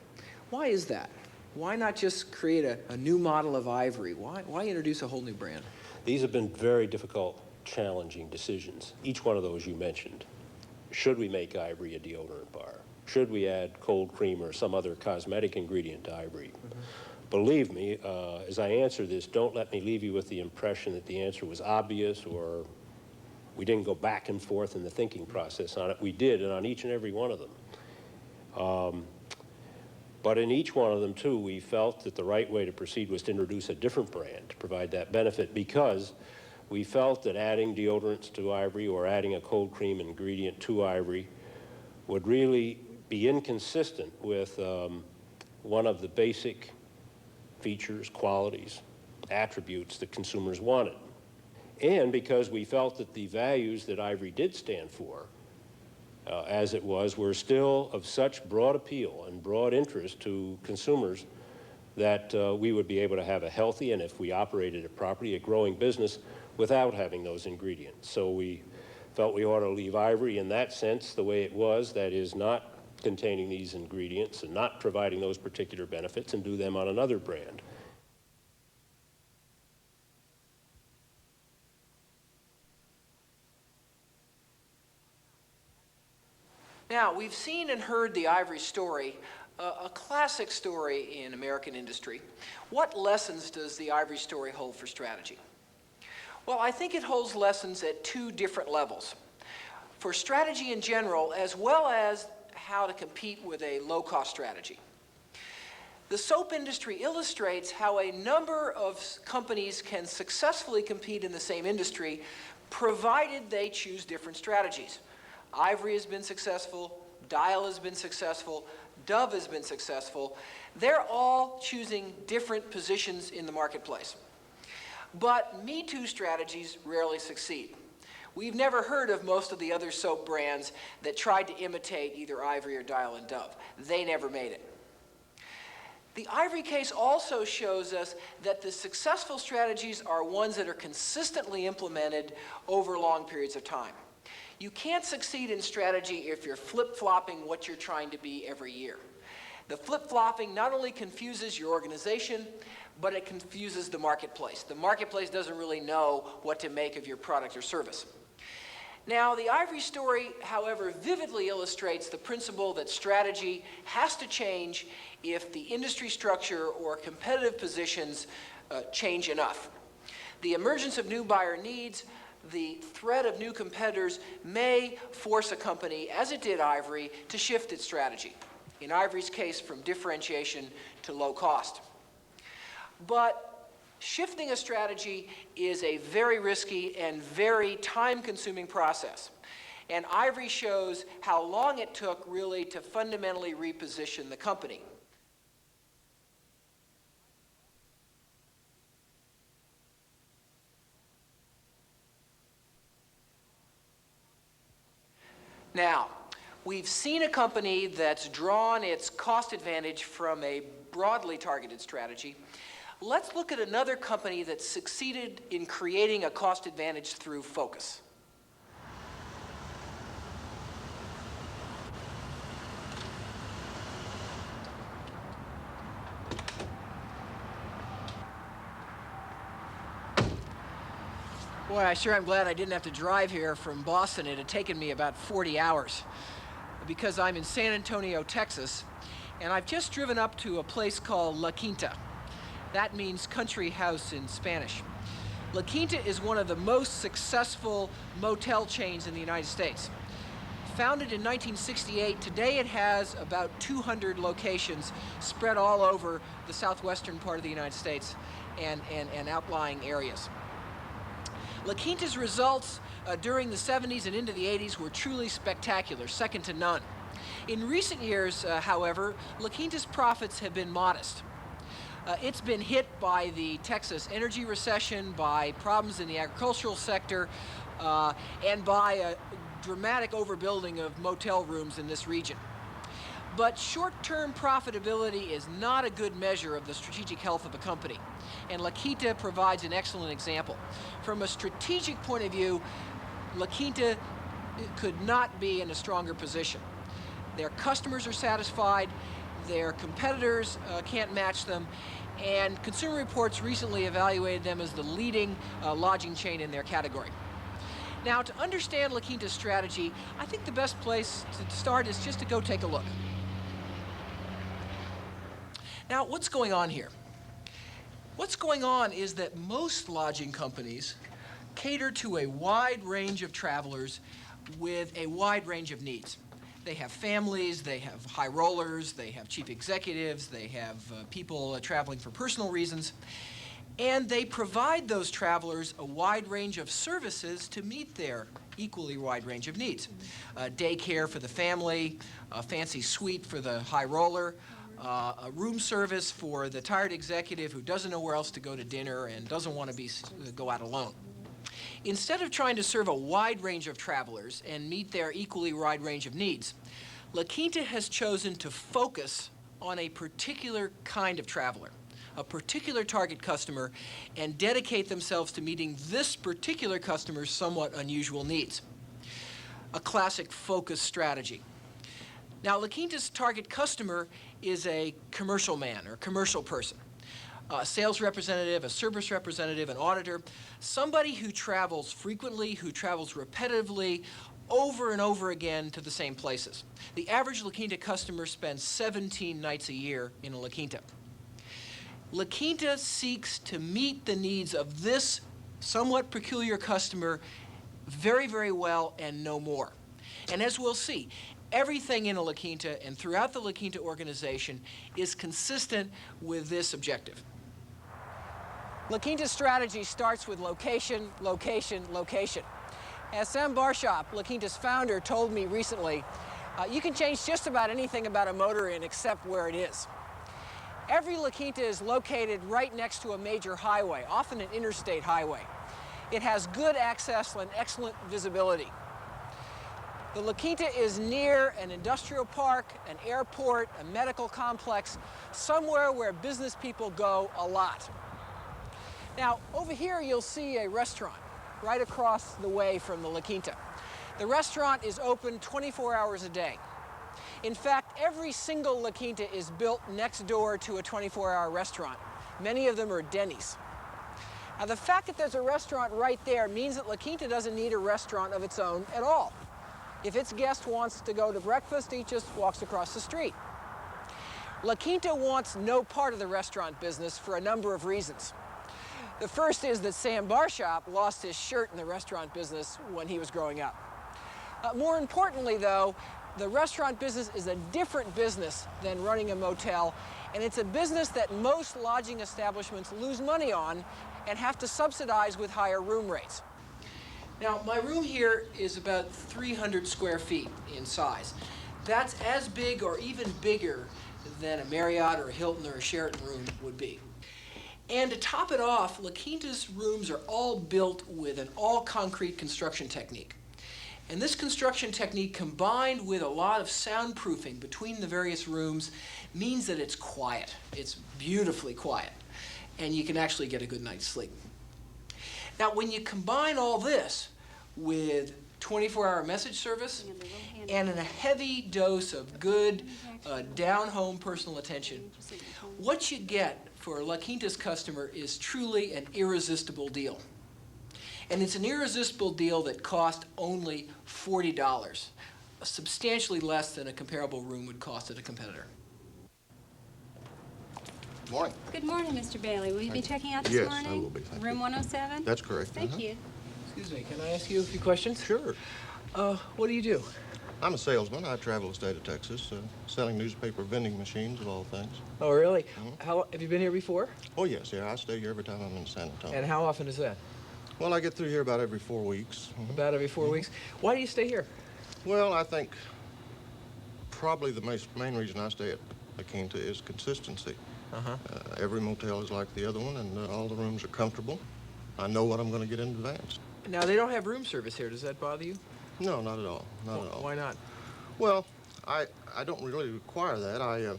Why is that? Why not just create a new model of Ivory? Why introduce a whole new brand? These have been very difficult, challenging decisions. Each one of those you mentioned. Should we make Ivory a deodorant bar? Should we add cold cream or some other cosmetic ingredient to Ivory? Mm-hmm. Believe me, as I answer this, don't let me leave you with the impression that the answer was obvious or we didn't go back and forth in the thinking process on it. We did, and on each and every one of them. But in each one of them, too, we felt that the right way to proceed was to introduce a different brand to provide that benefit, because we felt that adding deodorants to Ivory or adding a cold cream ingredient to Ivory would really be inconsistent with one of the basic features, qualities, attributes that consumers wanted. And because we felt that the values that Ivory did stand for, as it was, were still of such broad appeal and broad interest to consumers that we would be able to have a healthy, and if we operated it properly, a growing business without having those ingredients. So we felt we ought to leave Ivory in that sense the way it was, that is, not containing these ingredients and not providing those particular benefits, and do them on another brand. Now, we've seen and heard the Ivory story, a classic story in American industry. What lessons does the Ivory story hold for strategy? Well, I think it holds lessons at two different levels. For strategy in general, as well as how to compete with a low-cost strategy. The soap industry illustrates how a number of companies can successfully compete in the same industry, provided they choose different strategies. Ivory has been successful, Dial has been successful, Dove has been successful. They're all choosing different positions in the marketplace. But Me Too strategies rarely succeed. We've never heard of most of the other soap brands that tried to imitate either Ivory or Dial and Dove. They never made it. The Ivory case also shows us that the successful strategies are ones that are consistently implemented over long periods of time. You can't succeed in strategy if you're flip-flopping what you're trying to be every year. The flip-flopping not only confuses your organization, but it confuses the marketplace. The marketplace doesn't really know what to make of your product or service. Now, the Ivory story, however, vividly illustrates the principle that strategy has to change if the industry structure or competitive positions change enough. The emergence of new buyer needs, the threat of new competitors may force a company, as it did Ivory, to shift its strategy. In Ivory's case, from differentiation to low cost. But shifting a strategy is a very risky and very time-consuming process. And Ivory shows how long it took really to fundamentally reposition the company. Now, We've seen a company that's drawn its cost advantage from a broadly targeted strategy. Let's look at another company that succeeded in creating a cost advantage through focus. Boy, I sure am glad I didn't have to drive here from Boston. It had taken me about 40 hours because I'm in San Antonio, Texas, and I've just driven up to a place called Laquinta. That means country house in Spanish. Laquinta is one of the most successful motel chains in the United States. Founded in 1968, today it has about 200 locations spread all over the southwestern part of the United States and outlying areas. Laquinta's results during the 70s and into the 80s were truly spectacular, second to none. In recent years, however, Laquinta's profits have been modest. It's been hit by the Texas energy recession, by problems in the agricultural sector, and by a dramatic overbuilding of motel rooms in this region. But short-term profitability is not a good measure of the strategic health of a company, and Laquinta provides an excellent example. From a strategic point of view, Laquinta could not be in a stronger position. Their customers are satisfied, their competitors can't match them, and Consumer Reports recently evaluated them as the leading lodging chain in their category. Now, to understand Laquinta's strategy, I think the best place to start is just to go take a look. Now, what's going on here? What's going on is that most lodging companies cater to a wide range of travelers with a wide range of needs. They have families, they have high rollers, they have chief executives, they have people traveling for personal reasons, and they provide those travelers a wide range of services to meet their equally wide range of needs. Daycare for the family, a fancy suite for the high roller, a room service for the tired executive who doesn't know where else to go to dinner and doesn't want to go out alone. Instead of trying to serve a wide range of travelers and meet their equally wide range of needs, Laquinta has chosen to focus on a particular kind of traveler, a particular target customer, and dedicate themselves to meeting this particular customer's somewhat unusual needs. A classic focus strategy. Now, Laquinta's target customer is a commercial man or commercial person. A sales representative, a service representative, an auditor, somebody who travels frequently, who travels repetitively, over and over again to the same places. The average Laquinta customer spends 17 nights a year in a Laquinta. Laquinta seeks to meet the needs of this somewhat peculiar customer very, very well and no more. And as we'll see, everything in a Laquinta and throughout the Laquinta organization is consistent with this objective. Laquinta's strategy starts with location, location, location. As Sam Barshop, Laquinta's founder, told me recently, you can change just about anything about a motor inn except where it is. Every Laquinta is located right next to a major highway, often an interstate highway. It has good access and excellent visibility. The Laquinta is near an industrial park, an airport, a medical complex, somewhere where business people go a lot. Now, over here you'll see a restaurant right across the way from the Laquinta. The restaurant is open 24 hours a day. In fact, every single Laquinta is built next door to a 24-hour restaurant. Many of them are Denny's. Now, the fact that there's a restaurant right there means that Laquinta doesn't need a restaurant of its own at all. If its guest wants to go to breakfast, he just walks across the street. Laquinta wants no part of the restaurant business for a number of reasons. The first is that Sam Barshop lost his shirt in the restaurant business when he was growing up. More importantly, though, the restaurant business is a different business than running a motel, and it's a business that most lodging establishments lose money on and have to subsidize with higher room rates. Now, my room here is about 300 square feet in size. That's as big or even bigger than a Marriott or a Hilton or a Sheraton room would be. And to top it off, Laquinta's rooms are all built with an all-concrete construction technique. And this construction technique, combined with a lot of soundproofing between the various rooms, means that it's quiet. It's beautifully quiet. And you can actually get a good night's sleep. Now, when you combine all this with 24-hour message service and a heavy dose of good down-home personal attention, what you get for Laquinta's customer is truly an irresistible deal. And it's an irresistible deal that cost only $40, substantially less than a comparable room would cost at a competitor. Morning. Good morning, Mr. Bailey. Will you be checking out this Yes, morning? I will be. Thank Room you. 107? That's correct. Thank you. Excuse me, can I ask you a few questions? Sure. What do you do? I'm a salesman. I travel the state of Texas, selling newspaper vending machines of all things. Oh, really? How have you been here before? Oh, yes, yeah. I stay here every time I'm in San Antonio. And how often is that? Well, I get through here about every 4 weeks. About every 4 weeks. Why do you stay here? Well, I think probably the main reason I stay at Laquinta is consistency. Every motel is like the other one, and all the rooms are comfortable. I know what I'm going to get in advance. Now, they don't have room service here. Does that bother you? No, not at all. Not at all. Why not? Well, I don't really require that.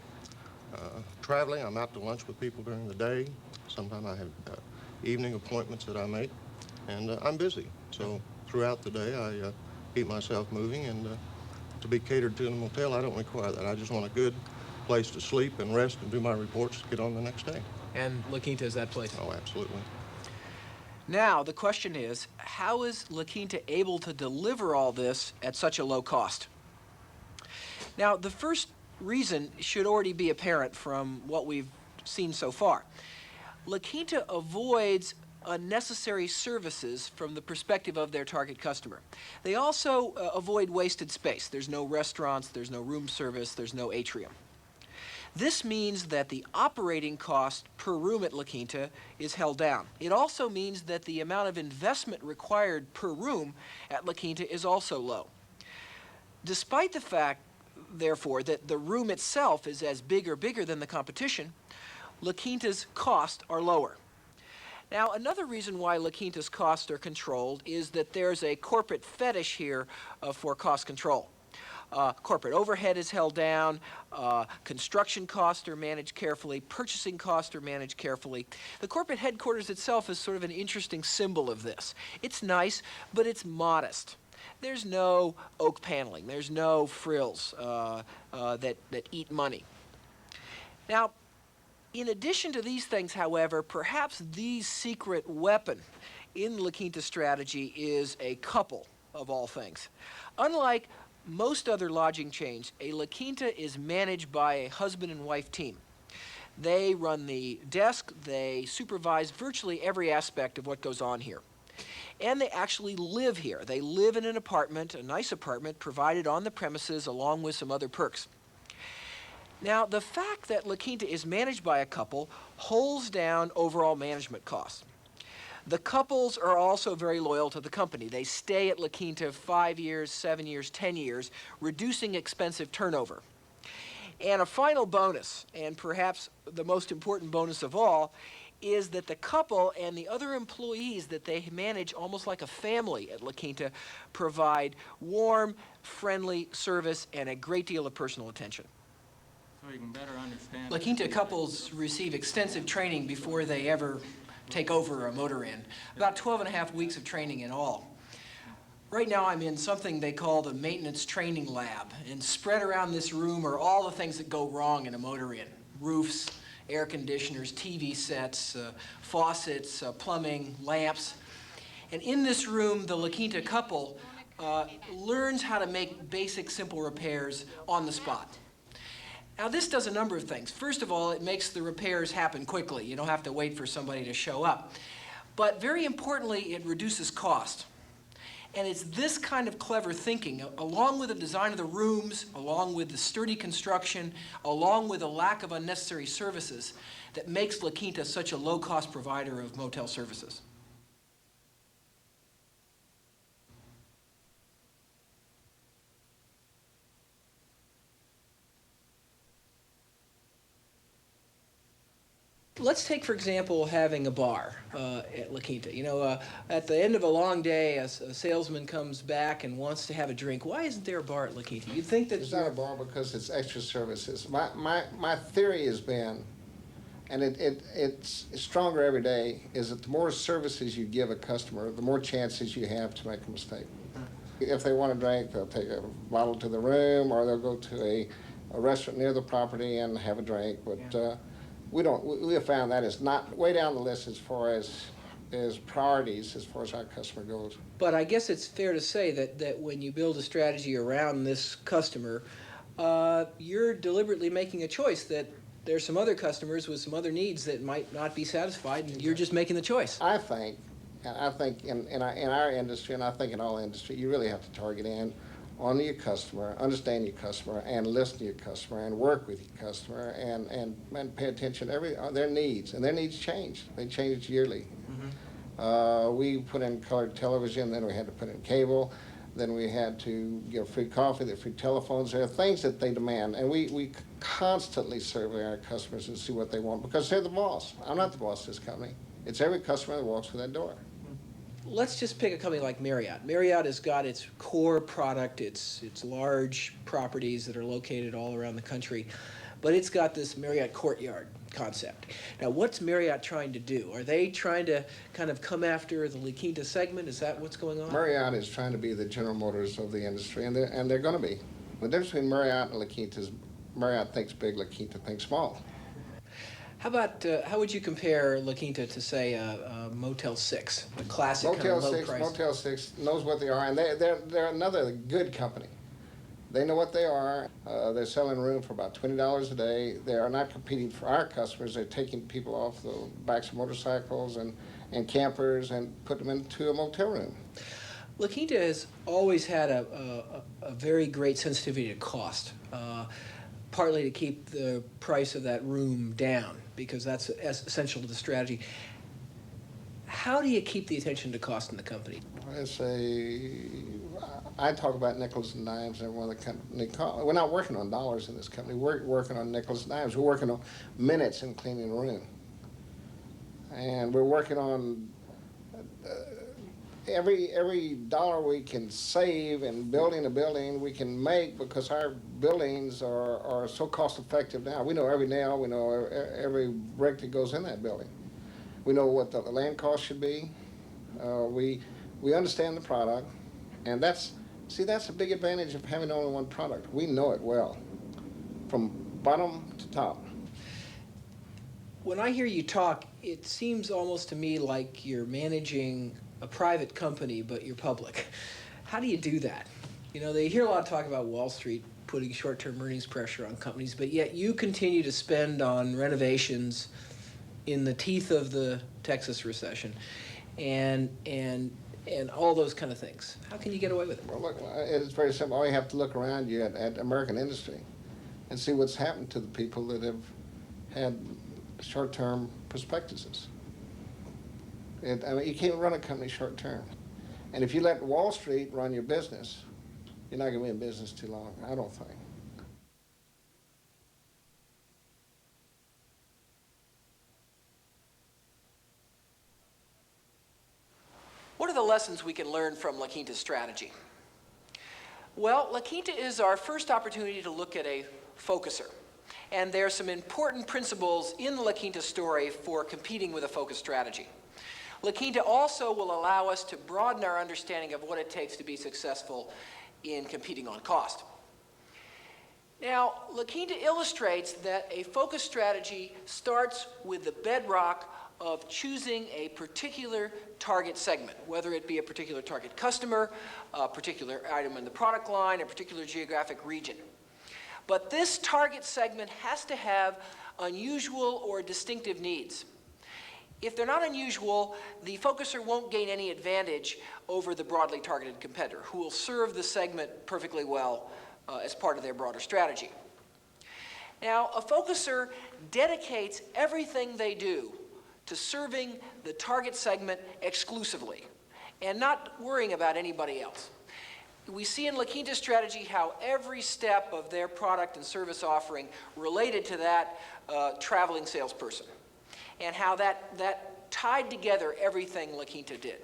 Traveling, I'm out to lunch with people during the day. Sometimes I have evening appointments that I make, and I'm busy. So throughout the day, I keep myself moving, and to be catered to in a motel, I don't require that. I just want a good place to sleep and rest and do my reports to get on the next day. And Laquinta is that place? Oh, absolutely. Now, the question is, how is Laquinta able to deliver all this at such a low cost? Now, the first reason should already be apparent from what we've seen so far. Laquinta avoids unnecessary services from the perspective of their target customer. They also avoid wasted space. There's no restaurants, there's no room service, there's no atrium. This means that the operating cost per room at Laquinta is held down. It also means that the amount of investment required per room at Laquinta is also low. Despite the fact, therefore, that the room itself is as big or bigger than the competition, Laquinta's costs are lower. Now, another reason why Laquinta's costs are controlled is that there's a corporate fetish here for cost control. Corporate overhead is held down, construction costs are managed carefully, purchasing costs are managed carefully. The corporate headquarters itself is sort of an interesting symbol of this. It's nice, but it's modest. There's no oak paneling, there's no frills that eat money. Now, in addition to these things, however, perhaps the secret weapon in Laquinta's strategy is a couple of all things. Unlike most other lodging chains, a Laquinta is managed by a husband and wife team. They run the desk, they supervise virtually every aspect of what goes on here. And they actually live here. They live in an apartment, a nice apartment, provided on the premises along with some other perks. Now, the fact that Laquinta is managed by a couple holds down overall management costs. The couples are also very loyal to the company. They stay at Laquinta 5 years, 7 years, 10 years, reducing expensive turnover. And a final bonus, and perhaps the most important bonus of all, is that the couple and the other employees that they manage almost like a family at Laquinta provide warm, friendly service and a great deal of personal attention. So you can better understand. Laquinta couples receive extensive training before they ever take over a motor inn. About 12 and a half weeks of training in all. Right now I'm in something they call the maintenance training lab, and spread around this room are all the things that go wrong in a motor inn. Roofs, air conditioners, TV sets, faucets, plumbing, lamps. And in this room, the Laquinta couple learns how to make basic, simple repairs on the spot. Now, this does a number of things. First of all, it makes the repairs happen quickly. You don't have to wait for somebody to show up. But very importantly, it reduces cost. And it's this kind of clever thinking, along with the design of the rooms, along with the sturdy construction, along with a lack of unnecessary services, that makes Laquinta such a low-cost provider of motel services. Let's take, for example, having a bar at Laquinta. You know, at the end of a long day, a salesman comes back and wants to have a drink. Why isn't there a bar at Laquinta? You'd think that it's not a bar because it's extra services. My theory has been, and it's stronger every day, is that the more services you give a customer, the more chances you have to make a mistake. If they want a drink, they'll take a bottle to the room, or they'll go to a restaurant near the property and have a drink. But we have found that is not way down the list as far as priorities as far as our customer goes. But I guess it's fair to say that when you build a strategy around this customer, you're deliberately making a choice that there's some other customers with some other needs that might not be satisfied, and you're just making the choice. I think in our industry, and I think in all industry, you really have to target in on your customer, understand your customer, and listen to your customer, and work with your customer, and pay attention to their needs. And their needs change. They change yearly. Mm-hmm. We put in colored television, then we had to put in cable, then we had to give free coffee, the free telephones. There are things that they demand, and we constantly survey our customers and see what they want, because they're the boss. I'm not the boss of this company. It's every customer that walks through that door. Let's just pick a company like Marriott. Marriott has got its core product, its large properties that are located all around the country, but it's got this Marriott Courtyard concept. Now, what's Marriott trying to do? Are they trying to kind of come after the Laquinta segment? Is that what's going on? Marriott is trying to be the General Motors of the industry, and they're going to be. The difference between Marriott and Laquinta is Marriott thinks big, Laquinta thinks small. How about, how would you compare Laquinta to, say, Motel 6, the classic kind of low price? Motel 6 knows what they are, and they're another good company. They know what they are. They're selling room for about $20 a day. They are not competing for our customers. They're taking people off the backs of motorcycles and campers and put them into a motel room. Laquinta has always had a very great sensitivity to cost, partly to keep the price of that room down, because that's essential to the strategy. How do you keep the attention to cost in the company? I talk about nickels and dimes and one of the company. We're not working on dollars in this company. We're working on nickels and dimes. We're working on minutes in cleaning a room. And we're working on every dollar we can save in building a building we can make, because our buildings are so cost effective now. We know every nail, we know every brick that goes in that building. We know what the land cost should be. We understand the product, and that's a big advantage of having only one product. We know it well, from bottom to top. When I hear you talk, it seems almost to me like you're managing a private company, but you're public. How do you do that? You know, they hear a lot of talk about Wall Street putting short-term earnings pressure on companies, but yet you continue to spend on renovations in the teeth of the Texas recession and all those kind of things. How can you get away with it? Well, look, it's very simple. All you have to look around you at American industry and see what's happened to the people that have had short-term prospectuses. I mean, you can't run a company short-term. And if you let Wall Street run your business, you're not going to be in business too long, I don't think. What are the lessons we can learn from Laquinta's strategy? Well, Laquinta is our first opportunity to look at a focuser. And there are some important principles in the Laquinta story for competing with a focus strategy. Laquinta also will allow us to broaden our understanding of what it takes to be successful in competing on cost. Now, Laquinta illustrates that a focus strategy starts with the bedrock of choosing a particular target segment, whether it be a particular target customer, a particular item in the product line, a particular geographic region. But this target segment has to have unusual or distinctive needs. If they're not unusual, the focuser won't gain any advantage over the broadly targeted competitor, who will serve the segment perfectly well as part of their broader strategy. Now, a focuser dedicates everything they do to serving the target segment exclusively and not worrying about anybody else. We see in Laquinta's strategy how every step of their product and service offering related to that traveling salesperson. and how that tied together everything Laquinta did.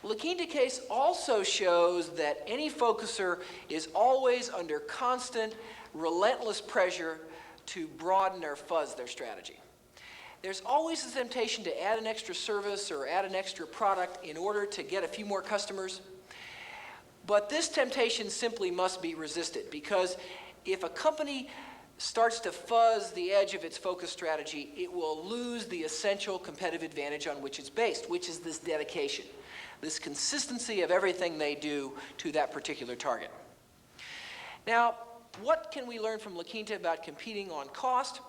Laquinta case also shows that any focuser is always under constant, relentless pressure to broaden or fuzz their strategy. There's always the temptation to add an extra service or add an extra product in order to get a few more customers. But this temptation simply must be resisted, because if a company starts to fuzz the edge of its focus strategy, it will lose the essential competitive advantage on which it's based, which is this dedication, this consistency of everything they do to that particular target. Now, what can we learn from Laquinta about competing on cost?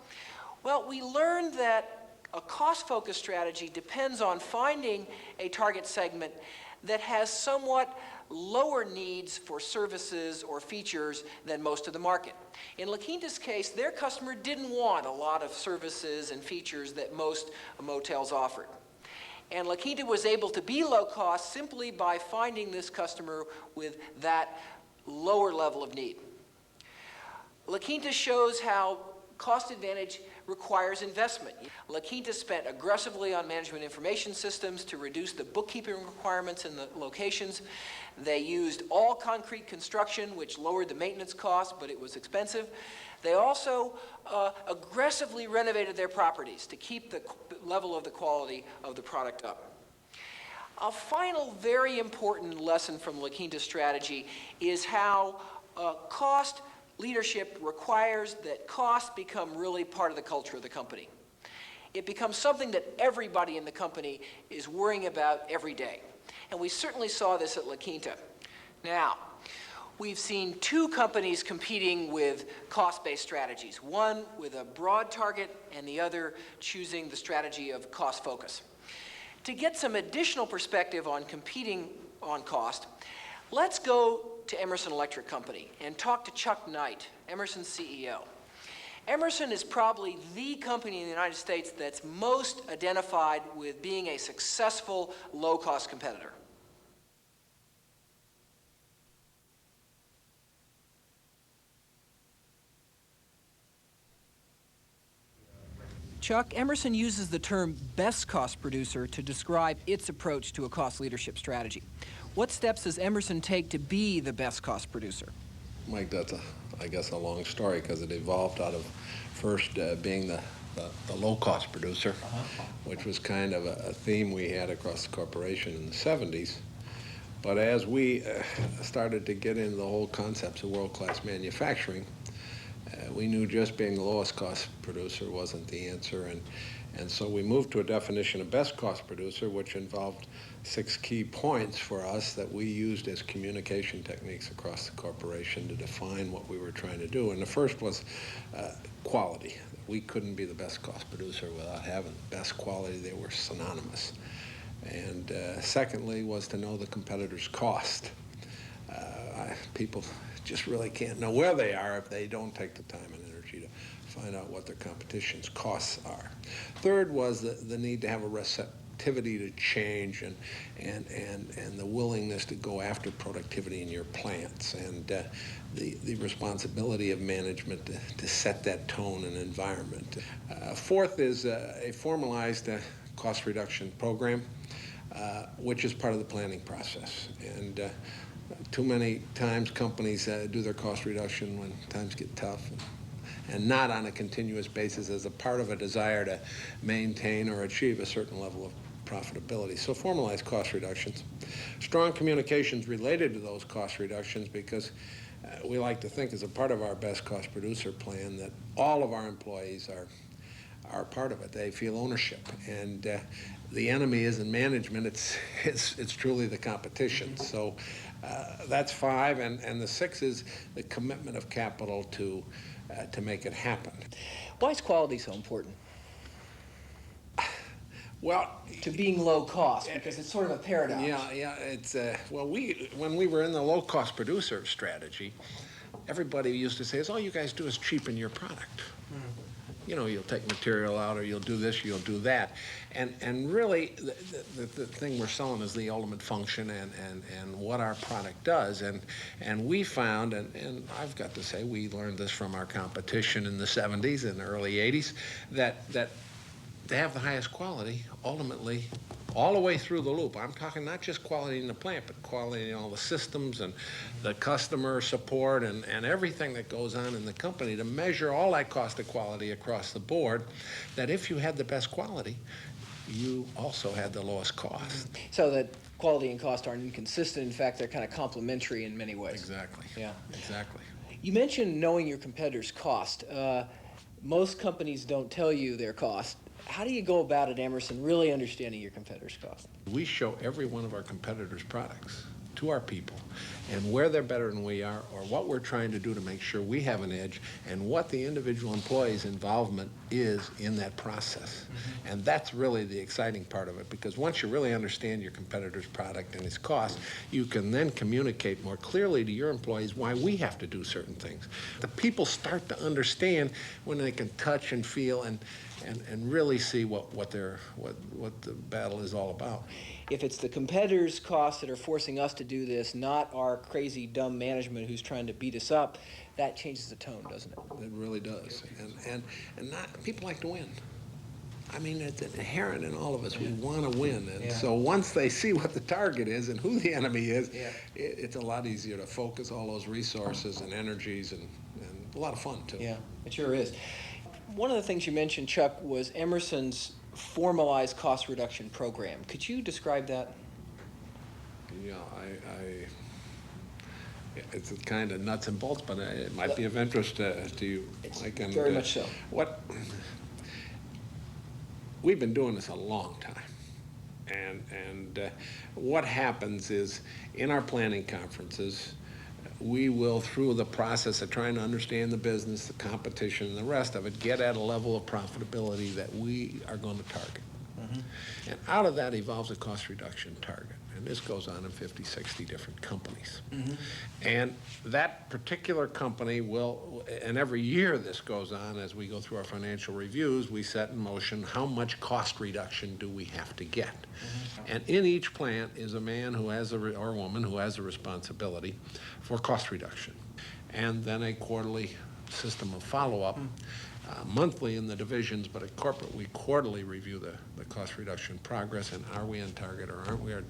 Well, we learned that a cost-focused strategy depends on finding a target segment that has somewhat lower needs for services or features than most of the market. In Laquinta's case, their customer didn't want a lot of services and features that most motels offered. And Laquinta was able to be low cost simply by finding this customer with that lower level of need. Laquinta shows how cost advantage requires investment. Laquinta spent aggressively on management information systems to reduce the bookkeeping requirements in the locations. They used all concrete construction, which lowered the maintenance cost, but it was expensive. They also aggressively renovated their properties to keep the level of the quality of the product up. A final very important lesson from Laquinta's strategy is how cost leadership requires that cost become really part of the culture of the company. It becomes something that everybody in the company is worrying about every day. And we certainly saw this at Laquinta. Now, we've seen two companies competing with cost-based strategies, one with a broad target and the other choosing the strategy of cost focus. To get some additional perspective on competing on cost, let's go to Emerson Electric Company and talk to Chuck Knight, Emerson's CEO. Emerson is probably the company in the United States that's most identified with being a successful low-cost competitor. Chuck, Emerson uses the term best cost producer to describe its approach to a cost leadership strategy. What steps does Emerson take to be the best cost producer? Mike, that's, I guess, a long story, because it evolved out of first being the low-cost producer, which was kind of a theme we had across the corporation in the 70s. But as we started to get into the whole concepts of world-class manufacturing, we knew just being the lowest cost producer wasn't the answer, and so we moved to a definition of best cost producer, which involved 6 key points for us that we used as communication techniques across the corporation to define what we were trying to do. And the first was quality. We couldn't be the best cost producer without having the best quality. They were synonymous. And secondly was to know the competitor's cost. People just really can't know where they are if they don't take the time and energy to find out what their competition's costs are. Third was the need to have a receptivity to change and the willingness to go after productivity in your plants, and the responsibility of management to set that tone and environment. Fourth is a formalized cost reduction program, which is part of the planning process. And too many times companies do their cost reduction when times get tough, and not on a continuous basis as a part of a desire to maintain or achieve a certain level of profitability. So formalized cost reductions. Strong communications related to those cost reductions, because we like to think as a part of our best cost producer plan that all of our employees are part of it. They feel ownership, and the enemy isn't management, it's truly the competition. So that's 5, and the 6 is the commitment of capital to make it happen. Why is quality so important? Well, to being low cost, because it's sort of a paradox. Yeah, it's, well, when we were in the low cost producer strategy, everybody used to say, all you guys do is cheapen your product. You know, you'll take material out, or you'll do this, you'll do that. And really, the thing we're selling is the ultimate function and what our product does. And we found, and I've got to say, we learned this from our competition in the 70s and the early 80s, that to have the highest quality, ultimately, all the way through the loop. I'm talking not just quality in the plant, but quality in all the systems and the customer support and everything that goes on in the company, to measure all that cost of quality across the board, that if you had the best quality, you also had the lowest cost. So that quality and cost aren't inconsistent. In fact, they're kind of complementary in many ways. Exactly. Yeah. Exactly. You mentioned knowing your competitor's cost. Most companies don't tell you their cost. How do you go about at Emerson really understanding your competitor's cost? We show every one of our competitors' products to our people, and where they're better than we are, or what we're trying to do to make sure we have an edge, and what the individual employee's involvement is in that process. Mm-hmm. And that's really the exciting part of it, because once you really understand your competitor's product and its cost, you can then communicate more clearly to your employees why we have to do certain things. The people start to understand when they can touch and feel and really see what the battle is all about. If it's the competitors' costs that are forcing us to do this, not our crazy, dumb management who's trying to beat us up, that changes the tone, doesn't it? It really does. And not, people like to win. I mean, it's inherent in all of us. We want to win. And so once they see what the target is and who the enemy is, it's a lot easier to focus all those resources and energies, and a lot of fun, too. Yeah, it sure is. One of the things you mentioned, Chuck, was Emerson's formalized cost reduction program. Could you describe that? Yeah, it's kind of nuts and bolts, but it might be of interest to you, Mike. And, very much so. We've been doing this a long time, and what happens is, in our planning conferences, we will, through the process of trying to understand the business, the competition, and the rest of it, get at a level of profitability that we are going to target. Mm-hmm. And out of that evolves a cost reduction target. And this goes on in 50, 60 different companies. Mm-hmm. And that particular company will, and every year this goes on as we go through our financial reviews, we set in motion how much cost reduction do we have to get. Mm-hmm. And in each plant is a man who has or a woman who has a responsibility for cost reduction. And then a quarterly system of follow-up. Monthly in the divisions, but at corporate, we quarterly review the cost reduction progress, and are we on target or aren't we on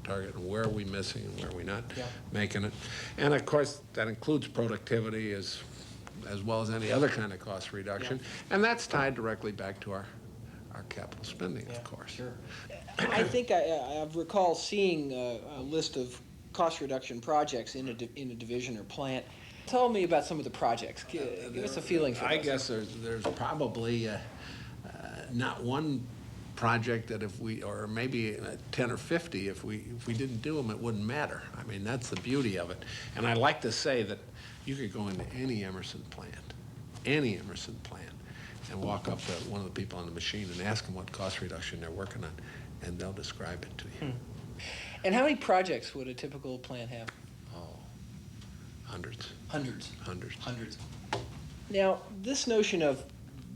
target, and where are we missing and where are we not making it. And of course, that includes productivity as well as any other kind of cost reduction, and that's tied directly back to our capital spending, of course. Sure. I think I recall seeing a list of cost reduction projects in a division or plant. Tell me about some of the projects. Give us a feeling for I guess there's probably not one project that or maybe 10 or 50, if we didn't do them, it wouldn't matter. I mean, that's the beauty of it. And I like to say that you could go into any Emerson plant, and walk up to one of the people on the machine and ask them what cost reduction they're working on, and they'll describe it to you. And how many projects would a typical plant have? Hundreds. Now, this notion of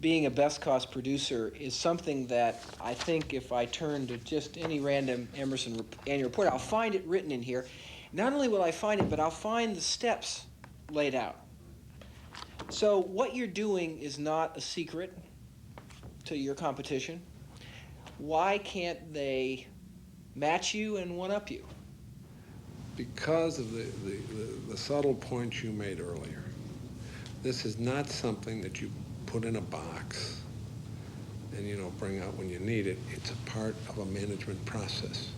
being a best cost producer is something that I think if I turn to just any random Emerson annual report, I'll find it written in here. Not only will I find it, but I'll find the steps laid out. So what you're doing is not a secret to your competition. Why can't they match you and one-up you? Because of the subtle points you made earlier. This is not something that you put in a box and bring out when you need it. It's a part of a management process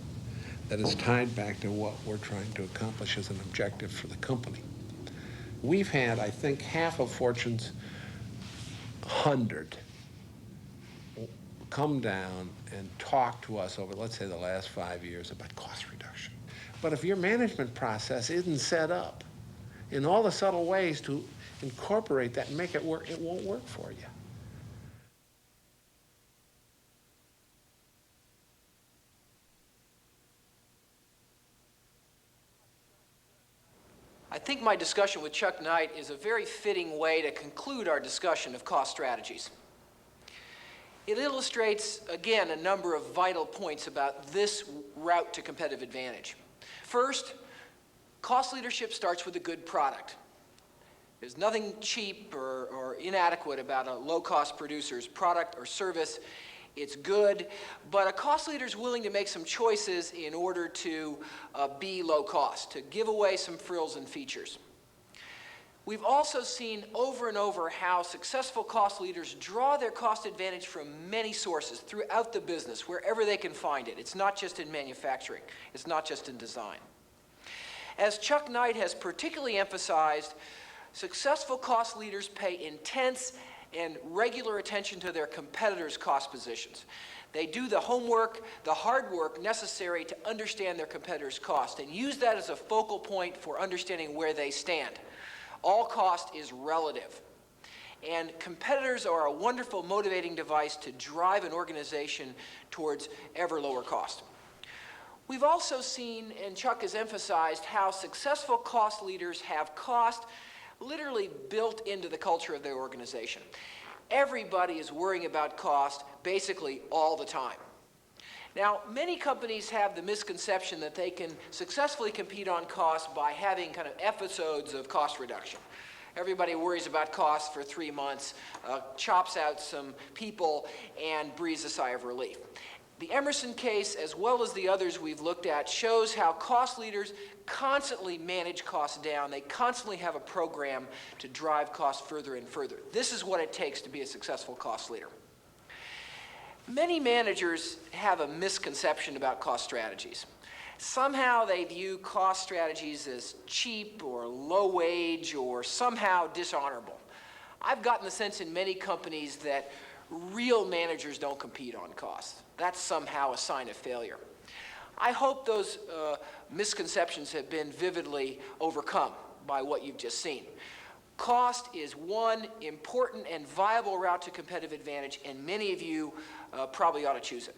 that is tied back to what we're trying to accomplish as an objective for the company. We've had, I think, half of Fortune's 100 come down and talk to us over, let's say, the last 5 years about cost reduction. But if your management process isn't set up in all the subtle ways to incorporate that and make it work, it won't work for you. I think my discussion with Chuck Knight is a very fitting way to conclude our discussion of cost strategies. It illustrates, again, a number of vital points about this route to competitive advantage. First, cost leadership starts with a good product. There's nothing cheap or inadequate about a low-cost producer's product or service. it's good, but a cost leader is willing to make some choices in order to be low cost, to give away some frills and features. We've also seen over and over how successful cost leaders draw their cost advantage from many sources throughout the business, wherever they can find it. It's not just in manufacturing. It's not just in design. As Chuck Knight has particularly emphasized, successful cost leaders pay intense and regular attention to their competitors' cost positions. They do the homework, the hard work necessary to understand their competitors' cost and use that as a focal point for understanding where they stand. All cost is relative. And competitors are a wonderful motivating device to drive an organization towards ever lower cost. We've also seen, and Chuck has emphasized, how successful cost leaders have cost literally built into the culture of their organization. Everybody is worrying about cost basically all the time. Now, many companies have the misconception that they can successfully compete on cost by having kind of episodes of cost reduction. Everybody worries about cost for 3 months, chops out some people, and breathes a sigh of relief. The Emerson case, as well as the others we've looked at, shows how cost leaders constantly manage costs down. They constantly have a program to drive costs further and further. This is what it takes to be a successful cost leader. Many managers have a misconception about cost strategies. Somehow they view cost strategies as cheap or low wage or somehow dishonorable. I've gotten the sense in many companies that real managers don't compete on costs. That's somehow a sign of failure. I hope those misconceptions have been vividly overcome by what you've just seen. Cost is one important and viable route to competitive advantage, and many of you probably ought to choose it.